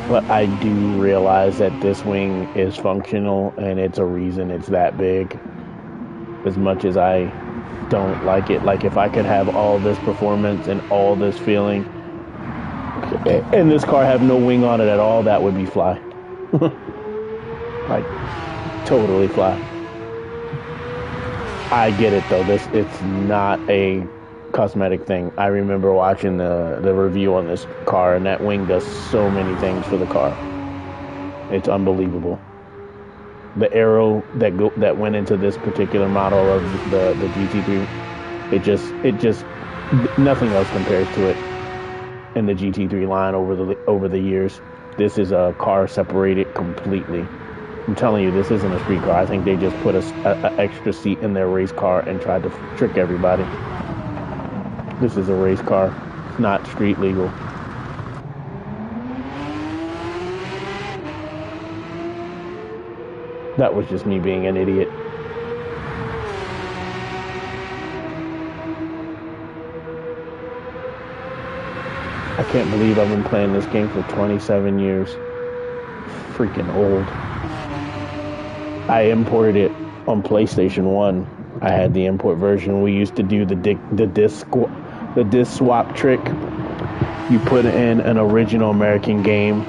Speaker 1: but I do realize that this wing is functional and it's a reason it's that big. As much as I don't like it, like if I could have all this performance and all this feeling and this car have no wing on it at all, that would be fly. Like totally fly. I get it though. It's not a cosmetic thing. I remember watching the review on this car, and that wing does so many things for the car. It's unbelievable. The arrow that went into this particular model of the GT3, it just nothing else compares to it in the GT3 line over the years. This is a car separated completely. I'm telling you, this isn't a street car. I think they just put a extra seat in their race car and tried to trick everybody. This is a race car, not street legal. That was just me being an idiot. I can't believe I've been playing this game for 27 years. Freaking old. I imported it on PlayStation 1. I had the import version. We used to do the disc swap trick. You put in an original American game,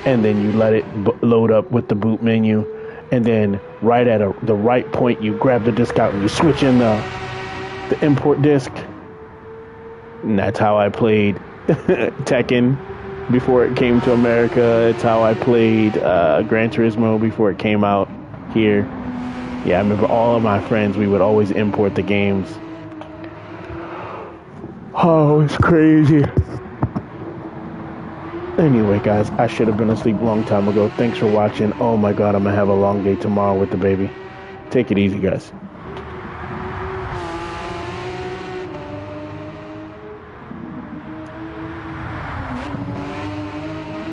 Speaker 1: and then you let it load up with the boot menu, and then right at the right point, you grab the disc out and you switch in the import disc. And that's how I played Tekken before it came to America. It's how I played Gran Turismo before it came out here. Yeah, I remember all of my friends, we would always import the games. Oh, it's crazy. Anyway, guys, I should have been asleep a long time ago. Thanks for watching. Oh my God, I'm gonna have a long day tomorrow with the baby. Take it easy, guys.